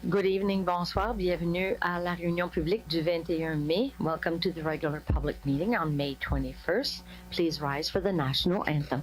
Good evening, bonsoir, bienvenue à la réunion publique du 21 mai. Welcome to the regular public meeting on May 21st. Please rise for the national anthem.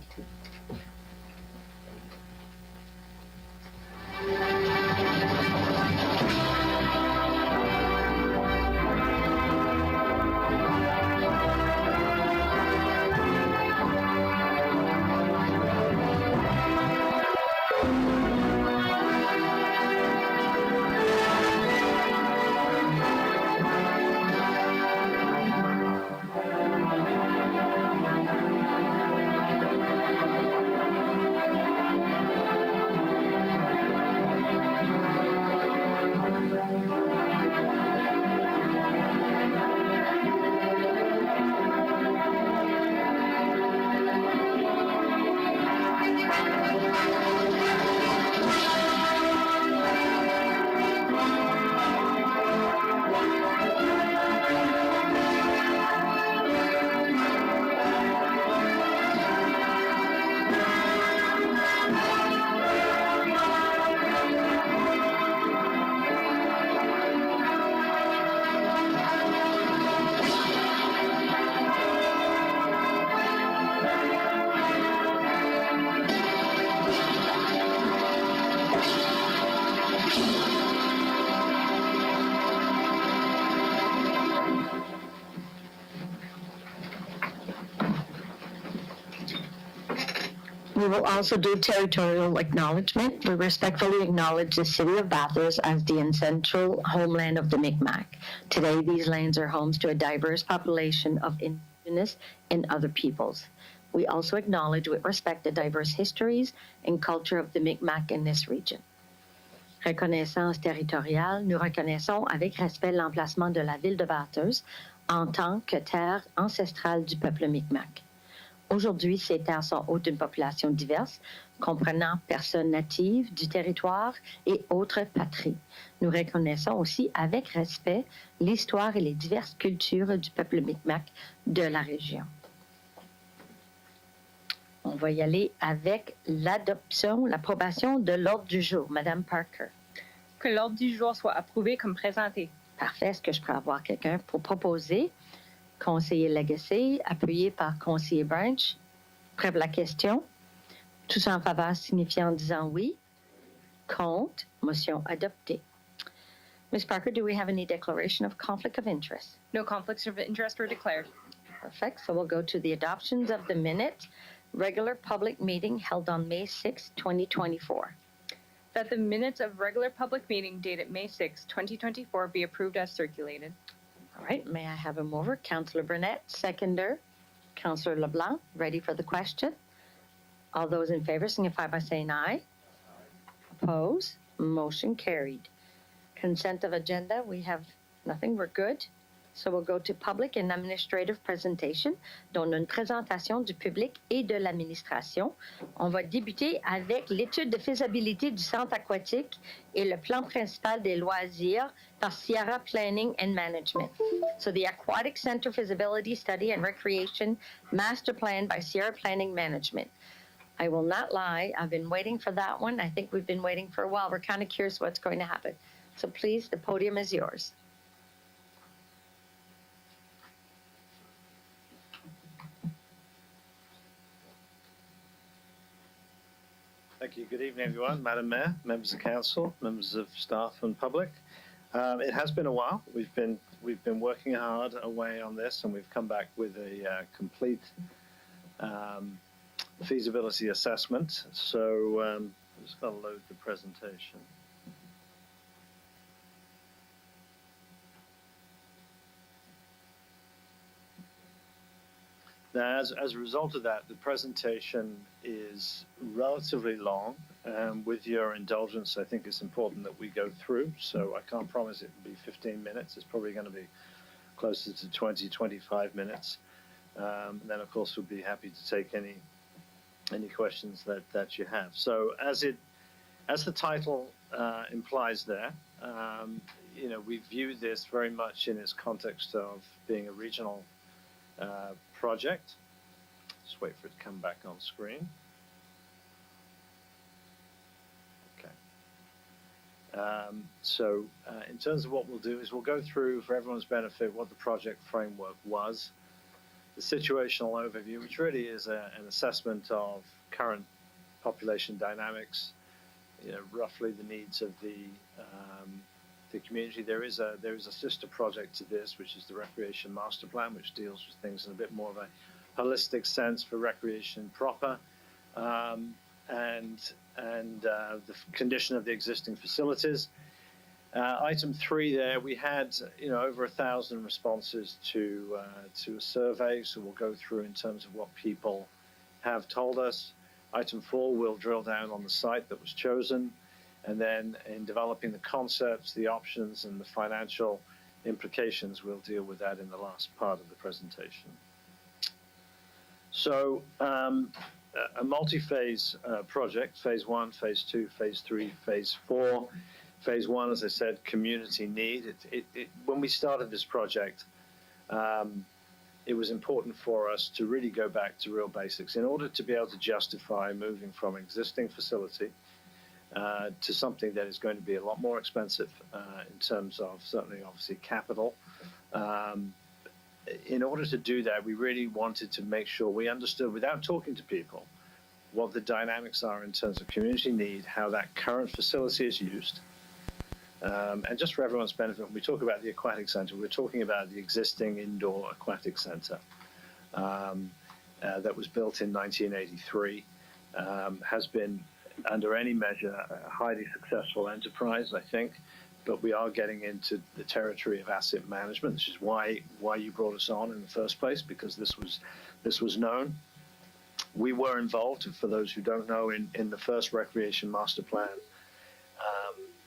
We will also do territorial acknowledgement. We respectfully acknowledge the city of Bathurst as the ancestral homeland of the Mi'kmaq. Today, these lands are homes to a diverse population of indigenous and other peoples. We also acknowledge with respect the diverse histories and culture of the Mi'kmaq in this region. Reconnaissance territoriale, nous reconnaissons avec respect l'emplacement de la ville de Bathurst en tant que terre ancestrale du peuple Mi'kmaq. Aujourd'hui, ces terres sont hôtes d'une population diverse, comprenant personnes natives du territoire et autres patries. Nous reconnaissons aussi avec respect l'histoire et les diverses cultures du peuple Mi'kmaq de la région. On va y aller avec l'approbation de l'ordre du jour. Madame Parker. Que l'ordre du jour soit approuvé comme présenté. Parfait. Est-ce que je peux avoir quelqu'un pour proposer? Conseiller Legacy, appuyé par conseiller Branch. Près de la question. Tous en faveur signifiant en disant oui. Contre. Motion adoptée. Ms. Parker, do we have any declaration of conflict of interest? No conflicts of interest were declared. Perfect. So we'll go to the adoptions of the minute. Regular public meeting held on May 6, 2024. That the minutes of regular public meeting dated May 6, 2024 be approved as circulated. All right, may I have a mover? Councillor Burnett, seconder. Councillor LeBlanc, ready for the question. All those in favor signify by saying aye. Oppose? Motion carried. Consent of agenda, we have nothing, we're good. So we'll go to public and administrative presentation, dont une présentation du public et de l'administration. On va débuter avec l'étude de faisabilité du centre aquatique et le plan principal des loisirs par Sierra Planning and Management. So the Aquatic Center Feasibility Study and Recreation Master Plan by Sierra Planning Management. I will not lie, I've been waiting for that one. I think we've been waiting for a while. We're kind of curious what's going to happen. So please, the podium is yours. Thank you. Good evening, everyone. Madam Mayor, members of council, members of staff and public. It has been a while. We've been working hard away on this, and we've come back with a complete feasibility assessment. So I'm just going to load the presentation. Now, as a result of that, the presentation is relatively long. With your indulgence, I think it's important that we go through. So I can't promise it will be 15 minutes. It's probably going to be closer to 20, 25 minutes. And then, of course, we'll be happy to take any questions that you have. So as the title implies there, we view this very much in its context of being a regional project. Just wait for it to come back on screen. Okay. In terms of what we'll do is we'll go through, for everyone's benefit, what the project framework was, the situational overview, which really is an assessment of current population dynamics, roughly the needs of the community. There is a sister project to this, which is the Recreation Master Plan, which deals with things in a bit more of a holistic sense for recreation proper, and the condition of the existing facilities. Item 3 there, we had over 1,000 responses to a survey, so we'll go through in terms of what people have told us. Item 4, we'll drill down on the site that was chosen, and then in developing the concepts, the options, and the financial implications, we'll deal with that in the last part of the presentation. So a multi-phase project, phase 1, phase 2, phase 3, phase 4. Phase 1, as I said, community need. When we started this project, it was important for us to really go back to real basics in order to be able to justify moving from an existing facility to something that is going to be a lot more expensive in terms of certainly, obviously, capital. In order to do that, we really wanted to make sure we understood, without talking to people, what the dynamics are in terms of community need, how that current facility is used. And just for everyone's benefit, when we talk about the aquatic center, we're talking about the existing indoor aquatic center that was built in 1983, has been, under any measure, a highly successful enterprise, I think. But we are getting into the territory of asset management, which is why you brought us on in the first place, because this was known. We were involved, for those who don't know, in the first Recreation Master Plan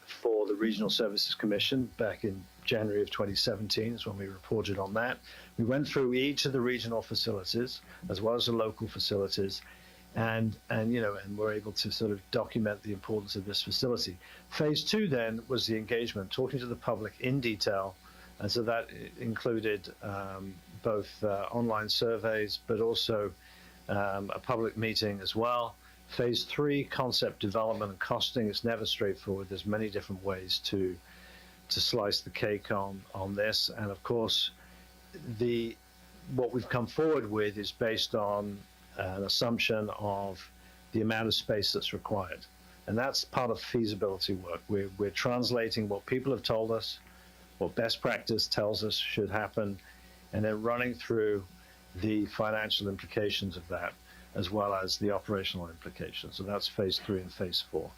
for the Regional Services Commission back in January of 2017 is when we reported on that. We went through each of the regional facilities as well as the local facilities, and we're able to sort of document the importance of this facility. Phase 2 then was the engagement, talking to the public in detail, and so that included both online surveys, but also a public meeting as well. Phase 3, concept development and costing. It's never straightforward. There's many different ways to slice the cake on this, and of course, what we've come forward with is based on an assumption of the amount of space that's required. And that's part of feasibility work. We're translating what people have told us, what best practice tells us should happen, and then running through the financial implications of that, as well as the operational implications. So that's phase 3 and phase 4.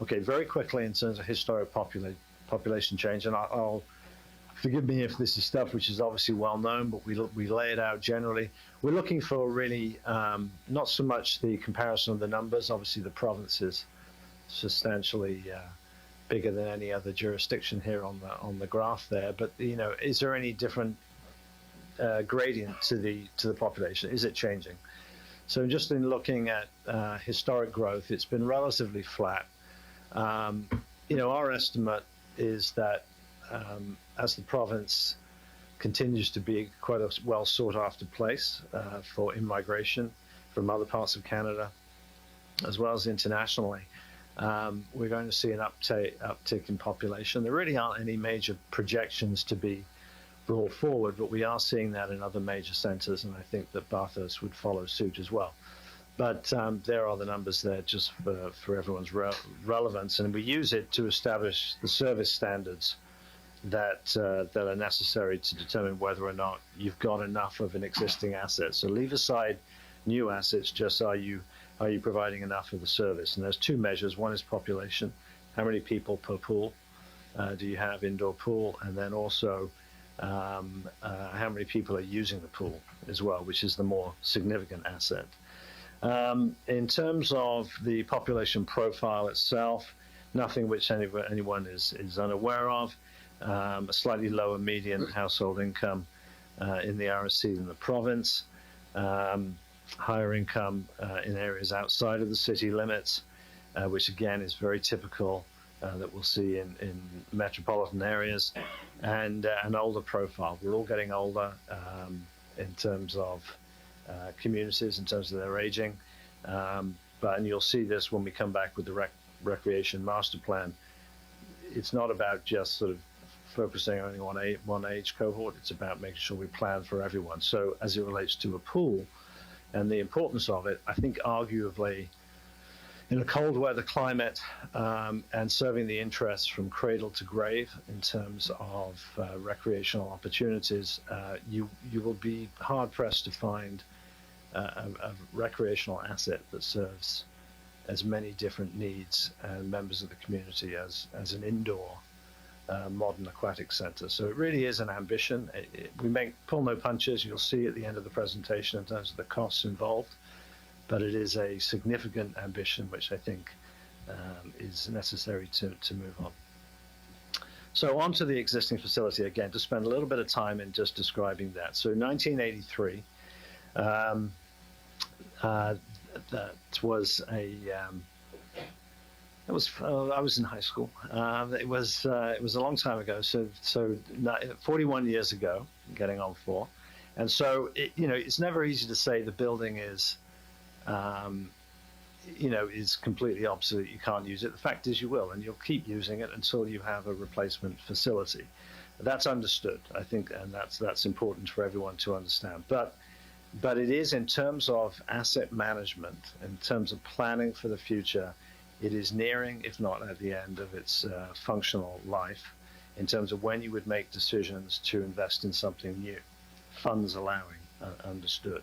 Okay, very quickly in terms of historic population change, and I'll forgive me if this is stuff which is obviously well known, but we lay it out generally. We're looking for really not so much the comparison of the numbers. Obviously, the province is substantially bigger than any other jurisdiction here on the graph there. But is there any different gradient to the population? Is it changing? So just in looking at historic growth, it's been relatively flat. Our estimate is that as the province continues to be quite a well sought after place for immigration from other parts of Canada, as well as internationally, we're going to see an uptick in population. There really aren't any major projections to be brought forward, but we are seeing that in other major centres, and I think that Bathurst would follow suit as well. But there are the numbers there just for everyone's relevance, and we use it to establish the service standards that are necessary to determine whether or not you've got enough of an existing asset. So leave aside new assets, just are you providing enough of the service? And there's 2 measures. One is population, how many people per pool do you have indoor pool, and then also how many people are using the pool as well, which is the more significant asset. In terms of the population profile itself, nothing which anyone is unaware of. A slightly lower median household income in the RSC than the province. Higher income in areas outside of the city limits, which again is very typical that we'll see in metropolitan areas, and an older profile. We're all getting older in terms of communities, in terms of their aging, and you'll see this when we come back with the Recreation Master Plan. it's not about just sort of focusing only on one age cohort. It's about making sure we plan for everyone. So as it relates to a pool and the importance of it, I think arguably in a cold weather climate and serving the interests from cradle to grave in terms of recreational opportunities, you will be hard pressed to find a recreational asset that serves as many different needs and members of the community as an indoor modern aquatic center. So it really is an ambition. We pull no punches. You'll see at the end of the presentation in terms of the costs involved, but it is a significant ambition, which I think is necessary to move on. So on to the existing facility again, to spend a little bit of time in just describing that. So 1983, that was I was in high school. It was a long time ago. So 41 years ago, getting on 4, and so it's never easy to say the building is is completely obsolete. You can't use it. The fact is you will, and you'll keep using it until you have a replacement facility. That's understood, I think, and that's important for everyone to understand. But it is, in terms of asset management, in terms of planning for the future, it is nearing, if not at the end of its functional life, in terms of when you would make decisions to invest in something new, funds allowing, understood.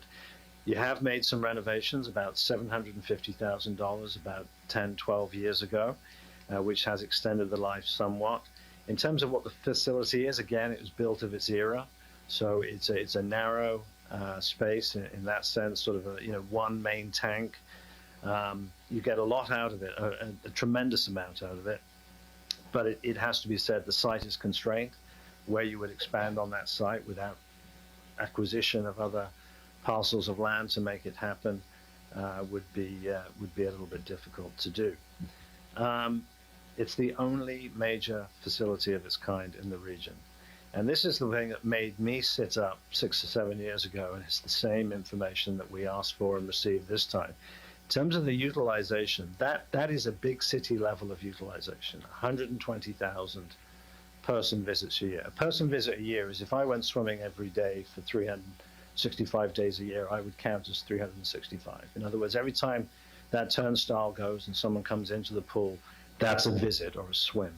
You have made some renovations, about $750,000 about 10, 12 years ago, which has extended the life somewhat. In terms of what the facility is, again, it was built of its era, so it's a narrow space in that sense, sort of one main tank. You get a lot out of it, a tremendous amount out of it, but it has to be said the site is constrained. Where you would expand on that site without acquisition of other parcels of land to make it happen would be a little bit difficult to do. It's the only major facility of its kind in the region. And this is the thing that made me sit up 6 or 7 years ago, and it's the same information that we asked for and received this time. In terms of the utilization, that is a big city level of utilization, 120,000 person visits a year. A person visit a year is if I went swimming every day for 365 days a year, I would count as 365. In other words, every time that turnstile goes and someone comes into the pool, that's a visit or a swim.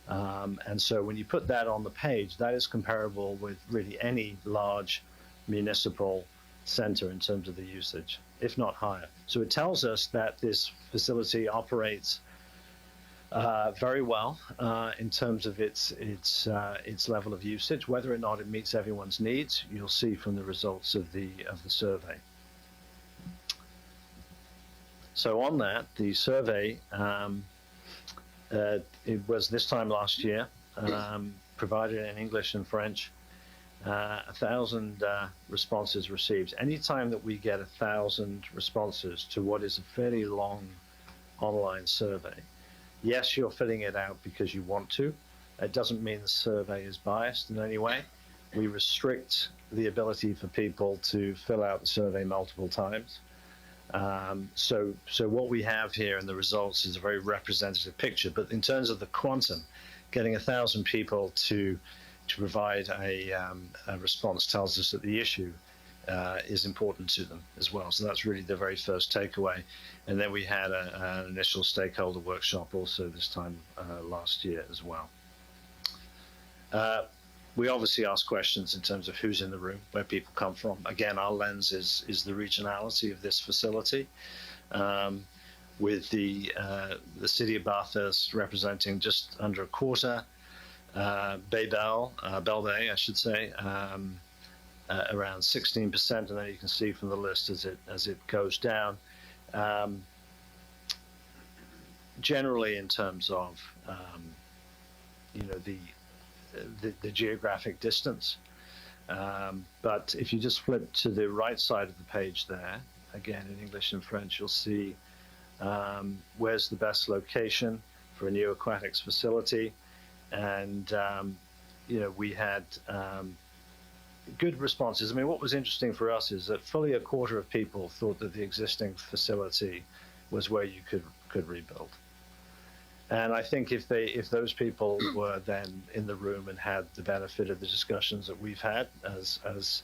And so when you put that on the page, that is comparable with really any large municipal center in terms of the usage, if not higher. So it tells us that this facility operates very well in terms of its level of usage. Whether or not it meets everyone's needs, you'll see from the results of the survey. So on that, the survey, it was this time last year, provided in English and French, 1,000 responses received. Anytime that we get 1,000 responses to what is a fairly long online survey, yes, you're filling it out because you want to. It doesn't mean the survey is biased in any way. We restrict the ability for people to fill out the survey multiple times. So what we have here in the results is a very representative picture. But in terms of the quantum, getting 1,000 people to provide a response tells us that the issue is important to them as well. So that's really the very first takeaway. And then we had an initial stakeholder workshop also this time last year as well. We obviously ask questions in terms of who's in the room, where people come from. Again, our lens is the regionality of this facility, with the city of Bathurst representing just under a quarter, Bell Bay, I should say, around 16%, and then you can see from the list as it goes down. Generally, in terms of the geographic distance, but if you just flip to the right side of the page there, again in English and French, you'll see where's the best location for a new aquatics facility, and we had good responses. I mean, what was interesting for us is that fully a quarter of people thought that the existing facility was where you could rebuild. And I think if those people were then in the room and had the benefit of the discussions that we've had as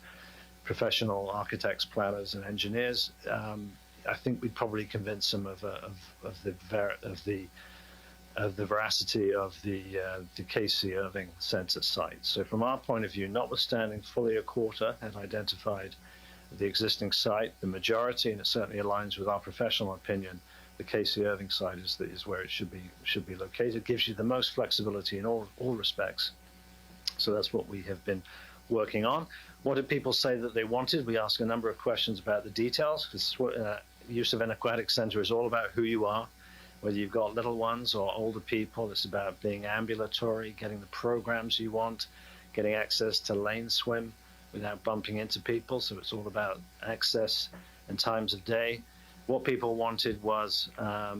professional architects, planners, and engineers, I think we'd probably convince them of the veracity of the K.C. Irving Center site. So from our point of view, notwithstanding fully a quarter had identified the existing site, the majority, and it certainly aligns with our professional opinion, the K.C. Irving site is where it should be located. It gives you the most flexibility in all respects. So that's what we have been working on. What did people say that they wanted? We asked a number of questions about the details, because use of an aquatic center is all about who you are, whether you've got little ones or older people. It's about being ambulatory, getting the programs you want, getting access to lane swim without bumping into people. So it's all about access and times of day. What people wanted was a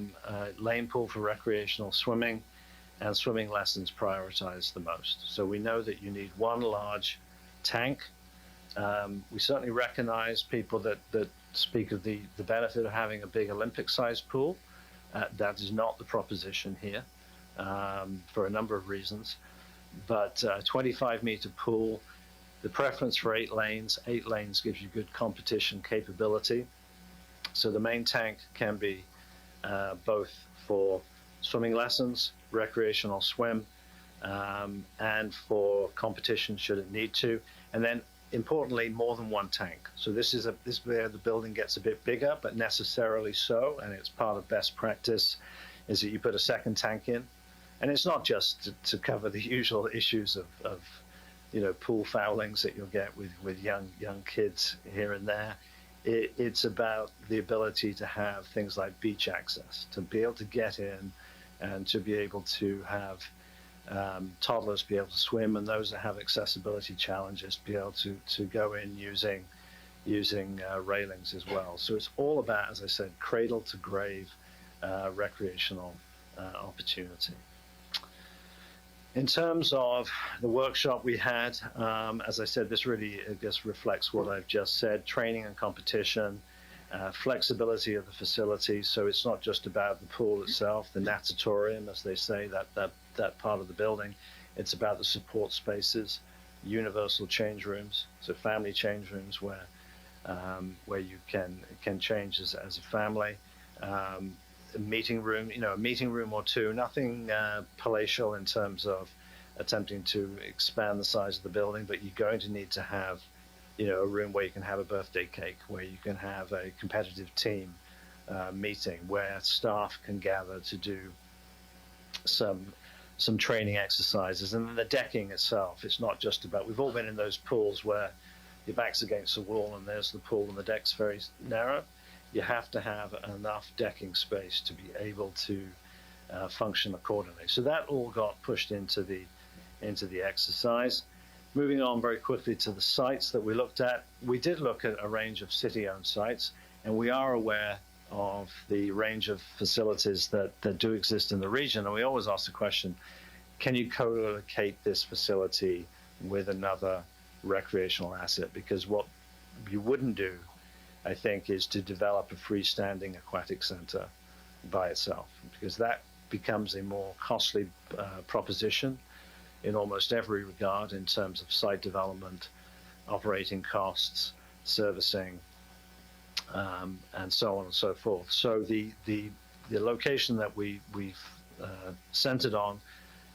lane pool for recreational swimming, and swimming lessons prioritized the most. So we know that you need one large tank. We certainly recognize people that speak of the benefit of having a big Olympic-sized pool. That is not the proposition here for a number of reasons. But 25-meter pool, the preference for 8 lanes. 8 lanes gives you good competition capability. So the main tank can be both for swimming lessons, recreational swim, and for competition should it need to. And then importantly, more than one tank. So this is where the building gets a bit bigger, but necessarily so, and it's part of best practice, is that you put a second tank in. And it's not just to cover the usual issues of pool foulings that you'll get with young kids here and there. It's about the ability to have things like beach access, to be able to get in and to be able to have toddlers be able to swim, and those that have accessibility challenges be able to go in using railings as well. So it's all about, as I said, cradle to grave recreational opportunity. In terms of the workshop we had, as I said, this really, I guess, reflects what I've just said: training and competition, flexibility of the facility. So it's not just about the pool itself, the natatorium, as they say, that part of the building. It's about the support spaces, universal change rooms, so family change rooms where you can change as a family. A meeting room, a meeting room or two, nothing palatial in terms of attempting to expand the size of the building, but you're going to need to have, a room where you can have a birthday cake, where you can have a competitive team meeting, where staff can gather to do some training exercises. And then the decking itself, it's not just about, we've all been in those pools where your back's against the wall and there's the pool and the deck's very narrow. You have to have enough decking space to be able to function accordingly. So that all got pushed into the exercise. Moving on very quickly to the sites that we looked at. We did look at a range of city-owned sites, and we are aware of the range of facilities that do exist in the region. And we always ask the question, can you co-locate this facility with another recreational asset? Because what you wouldn't do, I think, is to develop a freestanding aquatic center by itself, because that becomes a more costly proposition in almost every regard in terms of site development, operating costs, servicing, and so on and so forth. So the location that we've centered on,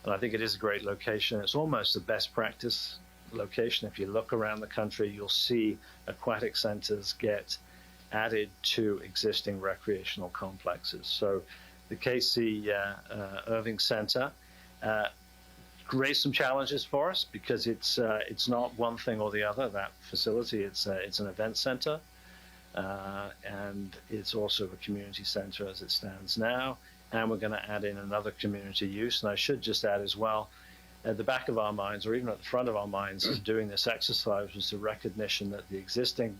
and I think it is a great location, it's almost a best practice location. If you look around the country, you'll see aquatic centers get added to existing recreational complexes. So the K.C. Irving Center raised some challenges for us, because it's not one thing or the other. That facility, it's an event center, and it's also a community center as it stands now. And we're going to add in another community use. And I should just add as well, at the back of our minds, or even at the front of our minds, doing this exercise was the recognition that the existing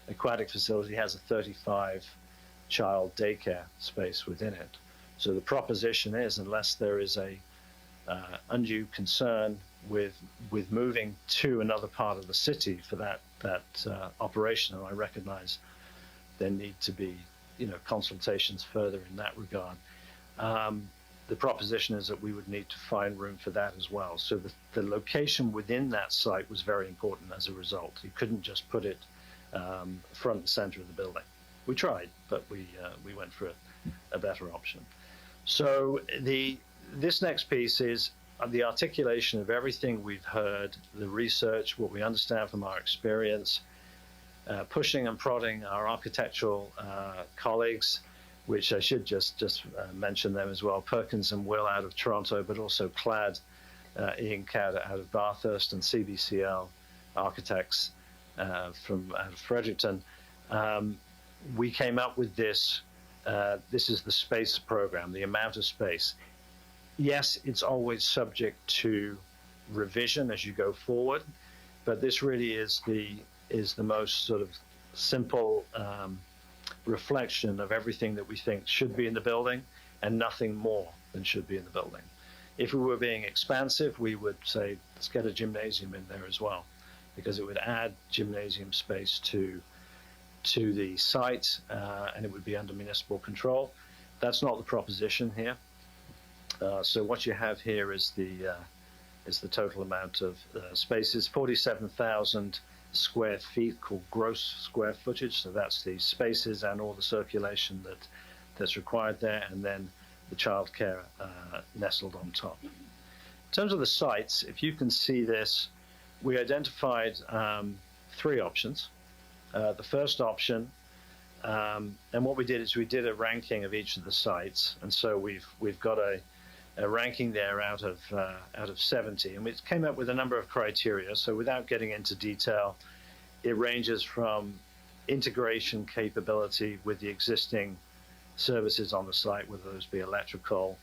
aquatic facility has a 35-child daycare space within it. So the proposition is, unless there is a undue concern with moving to another part of the city for that operation, and I recognize there need to be consultations further in that regard. the proposition is that we would need to find room for that as well. So the location within that site was very important as a result. You couldn't just put it front and center of the building. We tried, but we went for a better option. So this next piece is the articulation of everything we've heard, the research, what we understand from our experience, pushing and prodding our architectural colleagues, which I should just mention them as well, Perkins and Will out of Toronto, but also CLAD, Ian Cadd out of Bathurst, and CBCL architects from out of Fredericton. We came up with this. This is the space program, the amount of space. Yes, it's always subject to revision as you go forward, but this really is the most sort of simple reflection of everything that we think should be in the building and nothing more than should be in the building. If we were being expansive, we would say, let's get a gymnasium in there as well, because it would add gymnasium space to the site, and it would be under municipal control. That's not the proposition here. So what you have here is the total amount of spaces, 47,000 square feet, called gross square footage. So that's the spaces and all the circulation that's required there, and then the childcare nestled on top. In terms of the sites, if you can see this, we identified 3 options. The first option, and what we did is we did a ranking of each of the sites, and so we've got a ranking there out of 70, and we came up with a number of criteria. So without getting into detail, it ranges from integration capability with the existing services on the site, whether those be electrical,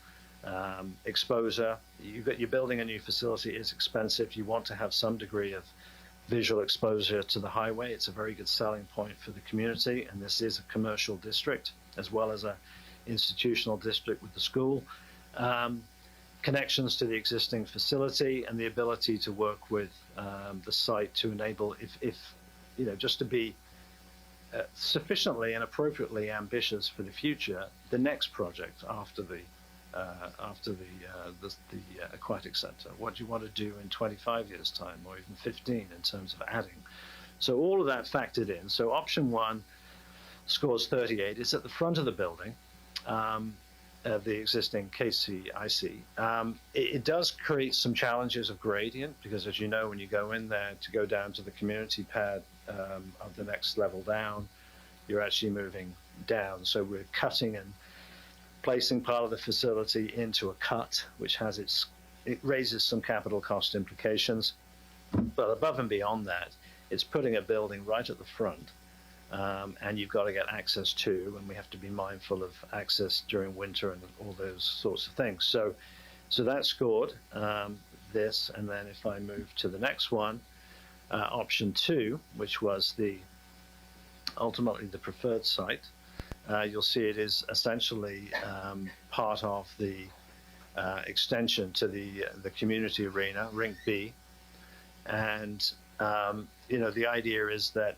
exposure. You're building a new facility, it's expensive. You want to have some degree of visual exposure to the highway. It's a very good selling point for the community, and this is a commercial district as well as a institutional district with the school. Connections to the existing facility and the ability to work with the site to enable, if just to be sufficiently and appropriately ambitious for the future, the next project after the aquatic center. What do you want to do in 25 years' time, or even 15, in terms of adding? So all of that factored in. So option 1 scores 38. It's at the front of the building, of the existing KCIC. It does create some challenges of gradient, because as you know, when you go in there to go down to the community pad of the next level down, you're actually moving down. So we're cutting and placing part of the facility into a cut, which it raises some capital cost implications. But above and beyond that, it's putting a building right at the front, and you've got to get access to, and we have to be mindful of access during winter and all those sorts of things. So that scored this, and then if I move to the next one, option 2, which was ultimately the preferred site, you'll see it is essentially part of the extension to the community arena, Rink B, and the idea is that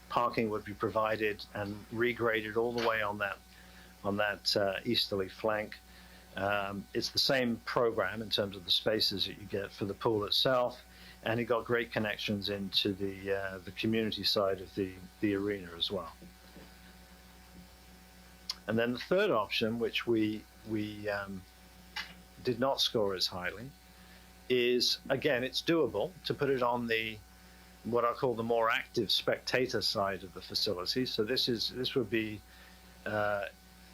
parking would be provided and regraded all the way on that easterly flank. It's the same program in terms of the spaces that you get for the pool itself, and it got great connections into the community side of the arena as well. And then the third option, which we did not score as highly, is, again, it's doable to put it on what I call the more active spectator side of the facility. So this would be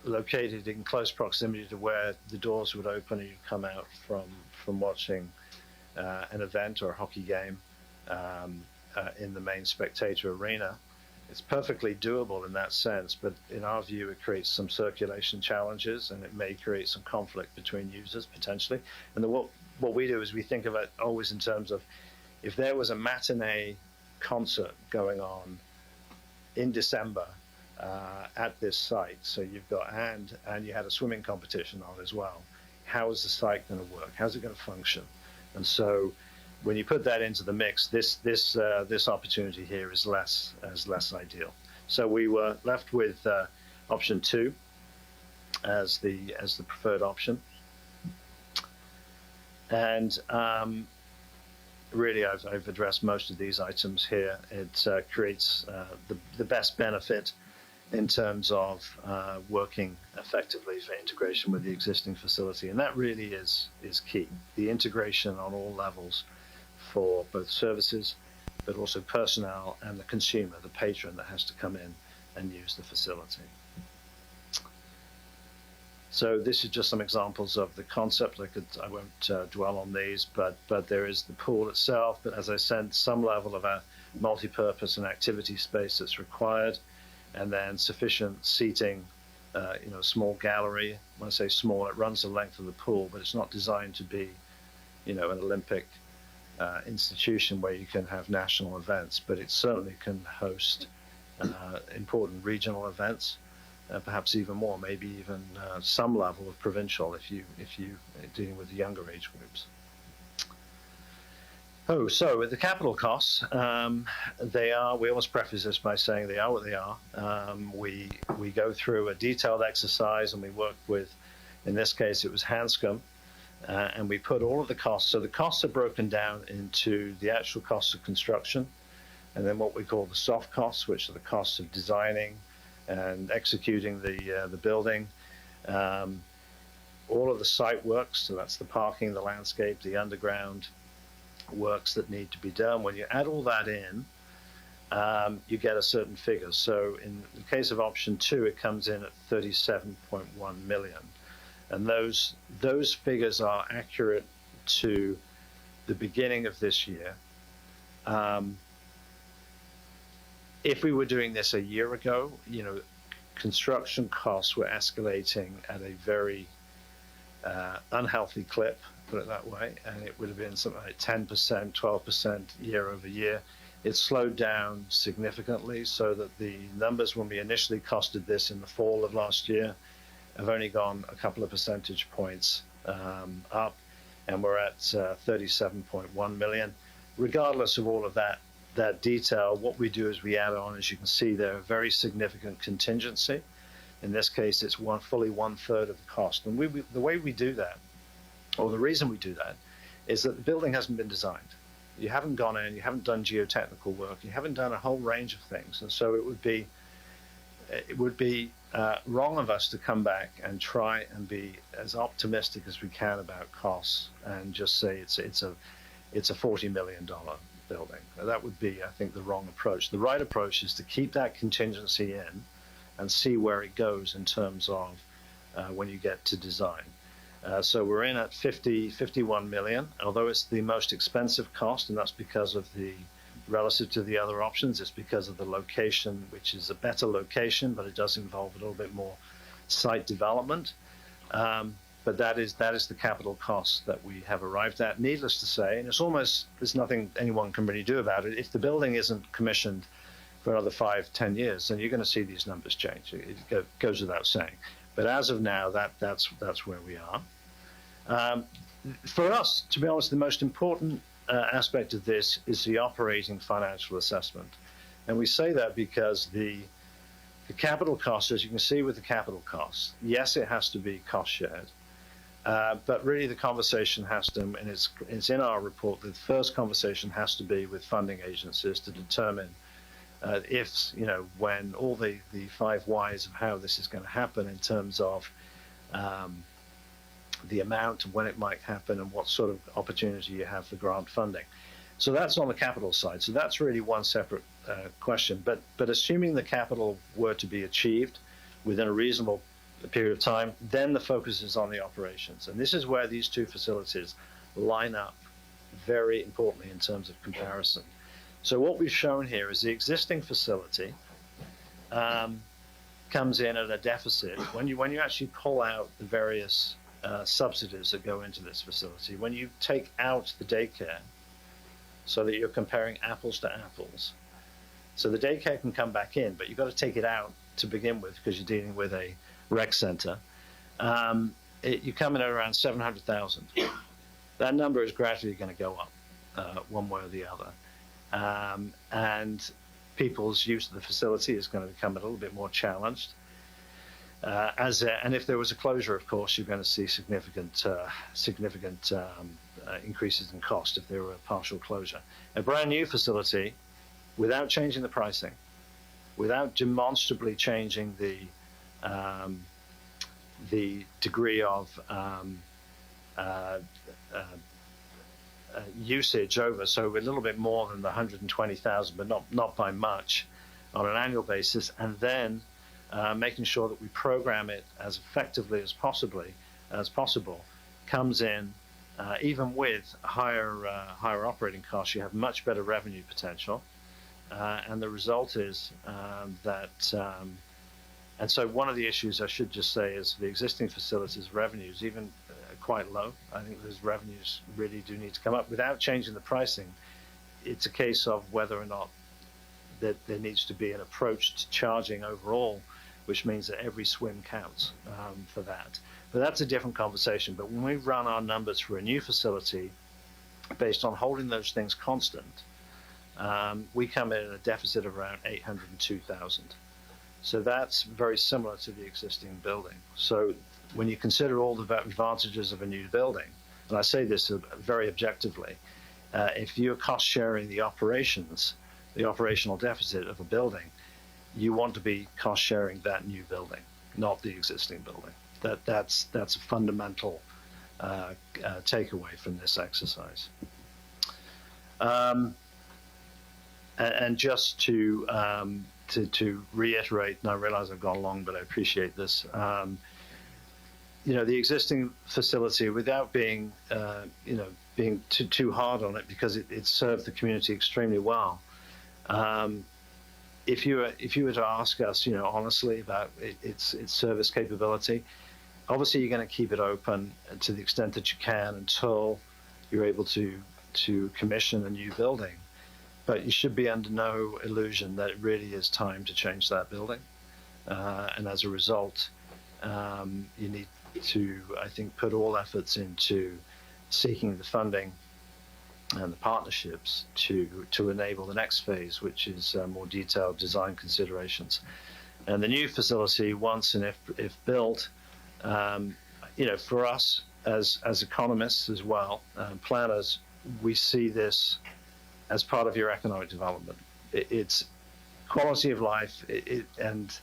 located in close proximity to where the doors would open and you'd come out from watching an event or a hockey game in the main spectator arena. It's perfectly doable in that sense, but in our view, it creates some circulation challenges, and it may create some conflict between users potentially. And what we do is we think of it always in terms of, if there was a matinee concert going on in December at this site, so you've got and you had a swimming competition on as well, how is the site going to work? How's it going to function? And so when you put that into the mix, this opportunity here is less ideal. So we were left with option 2 as the preferred option, And really, I've addressed most of these items here. It creates the best benefit in terms of working effectively for integration with the existing facility. And that really is key, the integration on all levels for both services, but also personnel and the consumer, the patron that has to come in and use the facility. So this is just some examples of the concept. I won't dwell on these, but there is the pool itself. But as I said, some level of a multi-purpose and activity space that's required, and then sufficient seating. Small gallery. When I say small, it runs the length of the pool, but it's not designed to be, an Olympic institution where you can have national events. But it certainly can host important regional events. Perhaps even more, maybe even some level of provincial if you are dealing with the younger age groups. So with the capital costs, we always preface this by saying they are what they are. We go through a detailed exercise and we work with, in this case, it was Hanscom, and we put all of the costs. So the costs are broken down into the actual costs of construction, and then what we call the soft costs, which are the costs of designing and executing the building, all of the site works, so that's the parking, the landscape, the underground works that need to be done. When you add all that in, you get a certain figure. So in the case of option 2, it comes in at 37.1 million. And those figures are accurate to the beginning of this year. If we were doing this a year ago, construction costs were escalating at a very unhealthy clip, put it that way, and it would have been something like 10%, 12% year over year. It slowed down significantly so that the numbers when we initially costed this in the fall of last year have only gone a couple of percentage points up, and we're at 37.1 million. Regardless of all of that detail, what we do is we add on, as you can see there, a very significant contingency. In this case, it's fully 1/3 of the cost. And the way we do that, or the reason we do that, is that the building hasn't been designed. You haven't gone in, you haven't done geotechnical work, you haven't done a whole range of things. And so it would be wrong of us to come back and try and be as optimistic as we can about costs and just say it's a $40 million building. That would be, I think, the wrong approach. The right approach is to keep that contingency in and see where it goes in terms of when you get to design. So we're in at 51 million, although it's the most expensive cost, and that's because of relative to the other options, it's because of the location, which is a better location, but it does involve a little bit more site development. But that is the capital cost that we have arrived at. Needless to say, and there's nothing anyone can really do about it. If the building isn't commissioned for another 5-10 years, then you're going to see these numbers change. It goes without saying. But as of now, that's where we are. For us, to be honest, the most important aspect of this is the operating financial assessment. And we say that because the capital costs, as you can see with the capital costs, yes, it has to be cost shared. But really the conversation has to, and it's in our report, the first conversation has to be with funding agencies to determine when all the 5 whys of how this is going to happen in terms of the amount, when it might happen, and what sort of opportunity you have for grant funding. So that's on the capital side. So that's really one separate question. But assuming the capital were to be achieved within a reasonable period of time, then the focus is on the operations. And this is where these two facilities line up very importantly in terms of comparison. So what we've shown here is the existing facility comes in at a deficit. When you actually pull out the various subsidies that go into this facility, when you take out the daycare so that you're comparing apples to apples, so the daycare can come back in, but you've got to take it out to begin with because you're dealing with a rec center, you come in at around 700,000. That number is gradually going to go up one way or the other. And people's use of the facility is going to become a little bit more challenged. And if there was a closure, of course, you're going to see significant increases in cost if there were a partial closure. A brand new facility, without changing the pricing, without demonstrably changing the degree of usage over, so a little bit more than the 120,000, but not by much on an annual basis, and then making sure that we program it as effectively as possible, comes in even with higher operating costs. You have much better revenue potential, and the result is and so one of the issues I should just say is the existing facilities revenues, even quite low. I think those revenues really do need to come up without changing the pricing. It's a case of whether or not that there needs to be an approach to charging overall, which means that every swim counts for that. But that's a different conversation. But when we run our numbers for a new facility based on holding those things constant, we come in at a deficit of around 802,000. So that's very similar to the existing building. So when you consider all the advantages of a new building, and I say this very objectively, if you're cost sharing the operational deficit of a building, you want to be cost sharing that new building, not the existing building. That's a fundamental takeaway from this exercise. And just to reiterate, and I realize I've gone long, but I appreciate this. The existing facility, without being being too hard on it, because it served the community extremely well. If you were to ask us, honestly about its service capability, obviously you're going to keep it open to the extent that you can until you're able to commission a new building. But you should be under no illusion that it really is time to change that building. And as a result, you need to, I think, put all efforts into seeking the funding and the partnerships to enable the next phase, which is more detailed design considerations. And the new facility, once and if built, for us as economists as well, planners, we see this as part of your economic development. It's quality of life and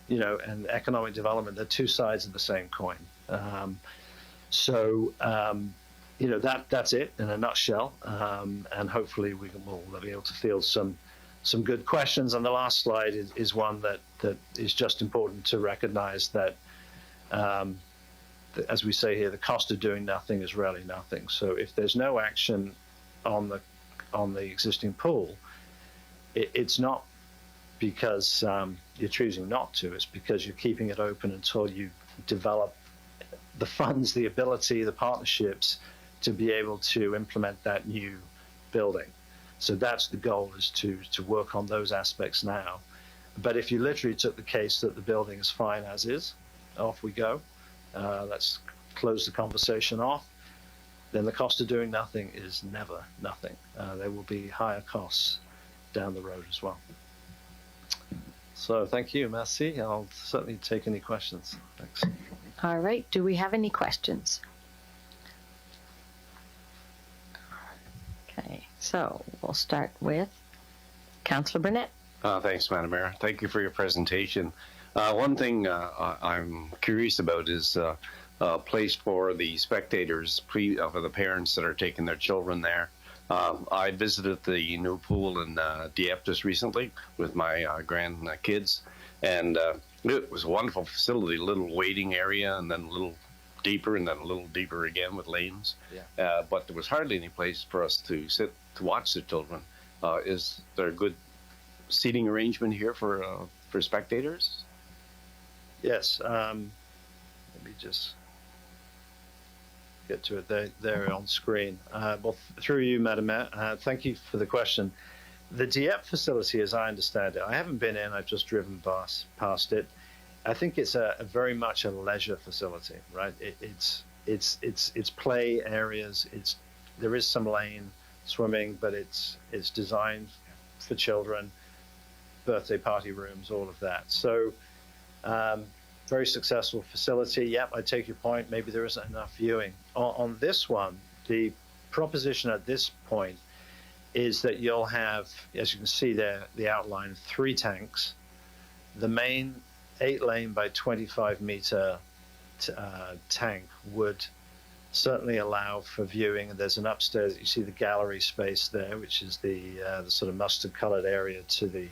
economic development. They're two sides of the same coin. That's it in a nutshell. And hopefully we'll be able to field some good questions. And the last slide is one that is just important to recognize that, as we say here, the cost of doing nothing is really nothing. So if there's no action on the existing pool, it's not because you're choosing not to. It's because you're keeping it open until you develop the funds, the ability, the partnerships to be able to implement that new building. So that's the goal, is to work on those aspects now. But if you literally took the case that the building is fine as is, off we go, let's close the conversation off, then the cost of doing nothing is never nothing. There will be higher costs down the road as well. So thank you, merci. I'll certainly take any questions. Thanks. All right. Do we have any questions? Okay. So we'll start with Councillor Burnett. Thanks, Madam Mayor. Thank you for your presentation. One thing I'm curious about is a place for the spectators, for the parents that are taking their children there. I visited the new pool in Dieppe just recently with my grandkids, and it was a wonderful facility, a little waiting area, and then a little deeper, and then a little deeper again with lanes. Yeah. But there was hardly any place for us to sit to watch the children. Is there a good seating arrangement here for spectators? Yes. Let me just get to it there on screen. Well, through you, Madam Mayor, thank you for the question. The Dieppe facility, as I understand it, I haven't been in, I've just driven past it. I think it's a very much a leisure facility, right? It's play areas. There is some lane swimming, but it's designed for children, birthday party rooms, all of that. So very successful facility. Yep, I take your point. Maybe there isn't enough viewing. On this one, the proposition at this point is that you'll have, as you can see there, the outline, 3 tanks. The main 8-lane by 25-meter tank would certainly allow for viewing. And there's an upstairs, you see the gallery space there, which is the sort of mustard-colored area to the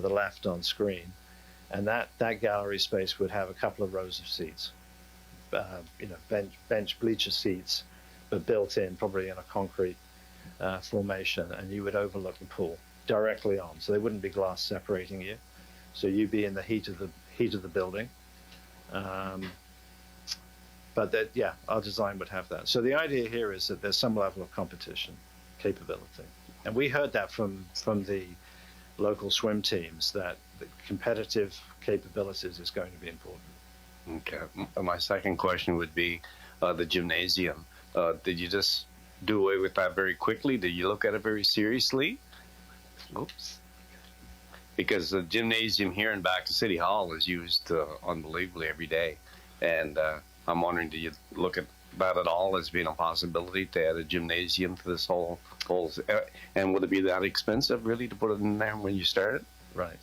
left on screen. And that gallery space would have a couple of rows of seats, bench bleacher seats, but built in, probably in a concrete formation, and you would overlook the pool directly on. So there wouldn't be glass separating you. So you'd be in the heat of the building. But that, yeah, our design would have that. So the idea here is that there's some level of competition capability, and we heard that from the local swim teams, that the competitive capabilities is going to be important. Okay. My second question would be the gymnasium. Did you just do away with that very quickly? Did you look at it very seriously? Oops. Because the gymnasium here in back to City Hall is used unbelievably every day. And I'm wondering, do you look at that at all as being a possibility to add a gymnasium to this whole and would it be that expensive really to put it in there when you started? Right.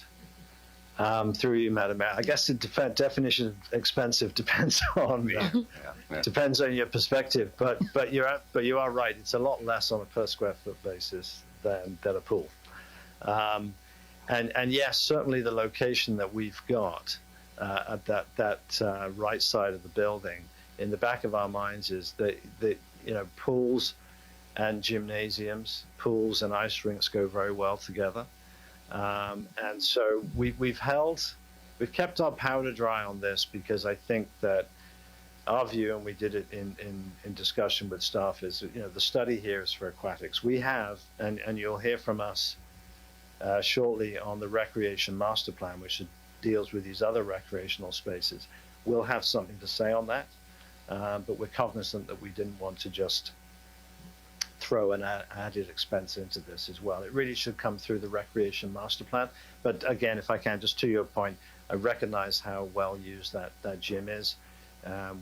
Through you, Madam Mayor. I guess the definition of expensive depends on depends on your perspective. But you are right. It's a lot less on a per square foot basis than a pool. And yes, certainly the location that we've got at that right side of the building, in the back of our minds is that pools and gymnasiums, pools and ice rinks go very well together. And so we've kept our powder dry on this, because I think that our view, and we did it in discussion with staff, is the study here is for aquatics. We have, and you'll hear from us shortly on the recreation master plan, which deals with these other recreational spaces. We'll have something to say on that, but we're cognizant that we didn't want to just throw an added expense into this as well. It really should come through the recreation master plan. But again, if I can, just to your point, I recognize how well used that gym is.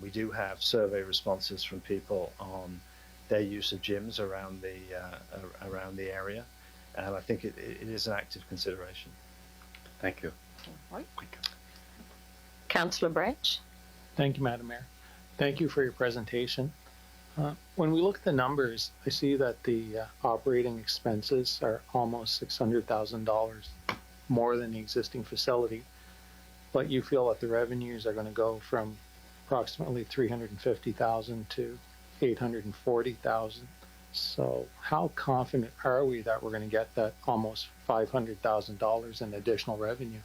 We do have survey responses from people on their use of gyms around the area, and I think it is an active consideration. Thank you. Councillor Branch. Thank you, Madam Mayor. Thank you for your presentation. When we look at the numbers, I see that the operating expenses are almost $600,000 more than the existing facility, but you feel that the revenues are going to go from approximately $350,000 to $840,000. So how confident are we that we're going to get that almost $500,000 in additional revenue?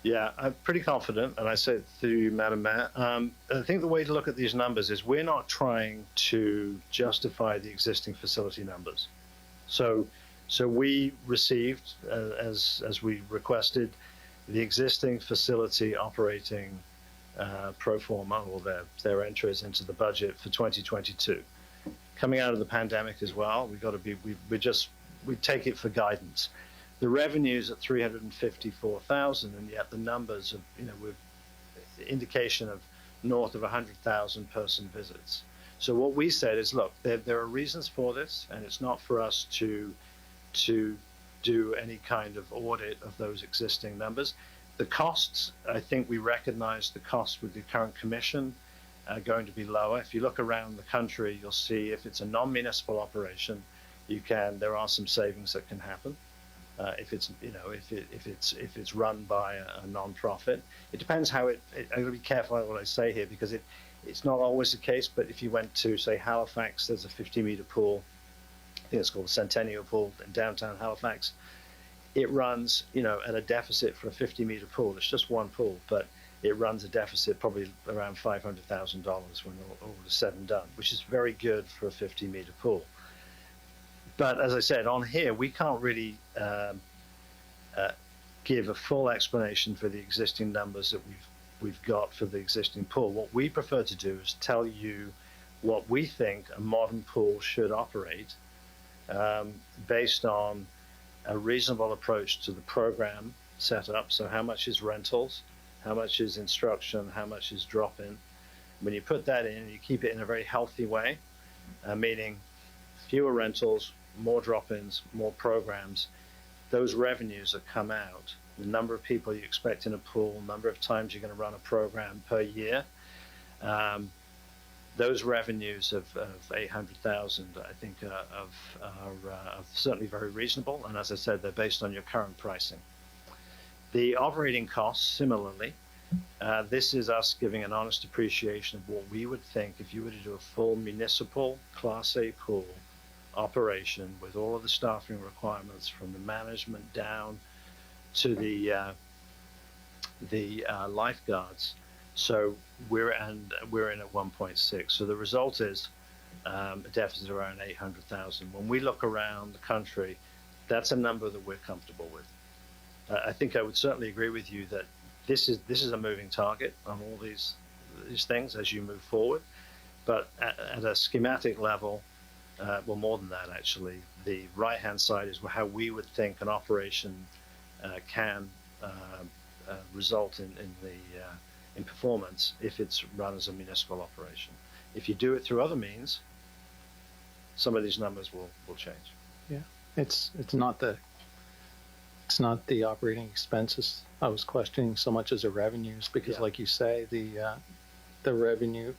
Yeah, I'm pretty confident, and I say it to you, Madam Mayor. I think the way to look at these numbers is we're not trying to justify the existing facility numbers. So we received, as we requested, the existing facility operating pro forma, or their entries into the budget for 2022. Coming out of the pandemic as well, we take it for guidance. The revenue's at $354,000, and yet the numbers of, with indication of north of 100,000 person visits. So what we said is, look, there are reasons for this, and it's not for us to do any kind of audit of those existing numbers. The costs, I think we recognize the costs with the current commission are going to be lower. If you look around the country, you'll see if it's a non-municipal operation, there are some savings that can happen. If it's run by a non-profit, it depends how I'm going to be careful about what I say here, because it's not always the case. But if you went to, say, Halifax, there's a 50-meter pool. I think it's called the Centennial Pool in downtown Halifax. It runs, at a deficit for a 50-meter pool. It's just one pool, but it runs a deficit probably around $500,000 when all is said and done, which is very good for a 50-meter pool. But as I said, on here, we can't really give a full explanation for the existing numbers that we've got for the existing pool. What we prefer to do is tell you what we think a modern pool should operate based on a reasonable approach to the program setup. So how much is rentals? how much is instruction, how much is drop-in. When you put that in, you keep it in a very healthy way, meaning fewer rentals, more drop-ins, more programs. Those revenues that come out, the number of people you expect in a pool, number of times you're going to run a program per year, those revenues of 800,000, I think, are certainly very reasonable. And as I said, they're based on your current pricing. The operating costs, similarly, this is us giving an honest appreciation of what we would think if you were to do a full municipal Class A pool operation with all of the staffing requirements from the management down to the lifeguards. So we're in at 1.6. So the result is a deficit around 800,000. When we look around the country, that's a number that we're comfortable with. I think I would certainly agree with you that this is a moving target on all these things as you move forward. But at a schematic level, well, more than that, actually, the right-hand side is how we would think an operation can result in performance if it's run as a municipal operation. If you do it through other means, some of these numbers will change. Yeah, it's not the operating expenses I was questioning so much as the revenues, because like you say, the revenue,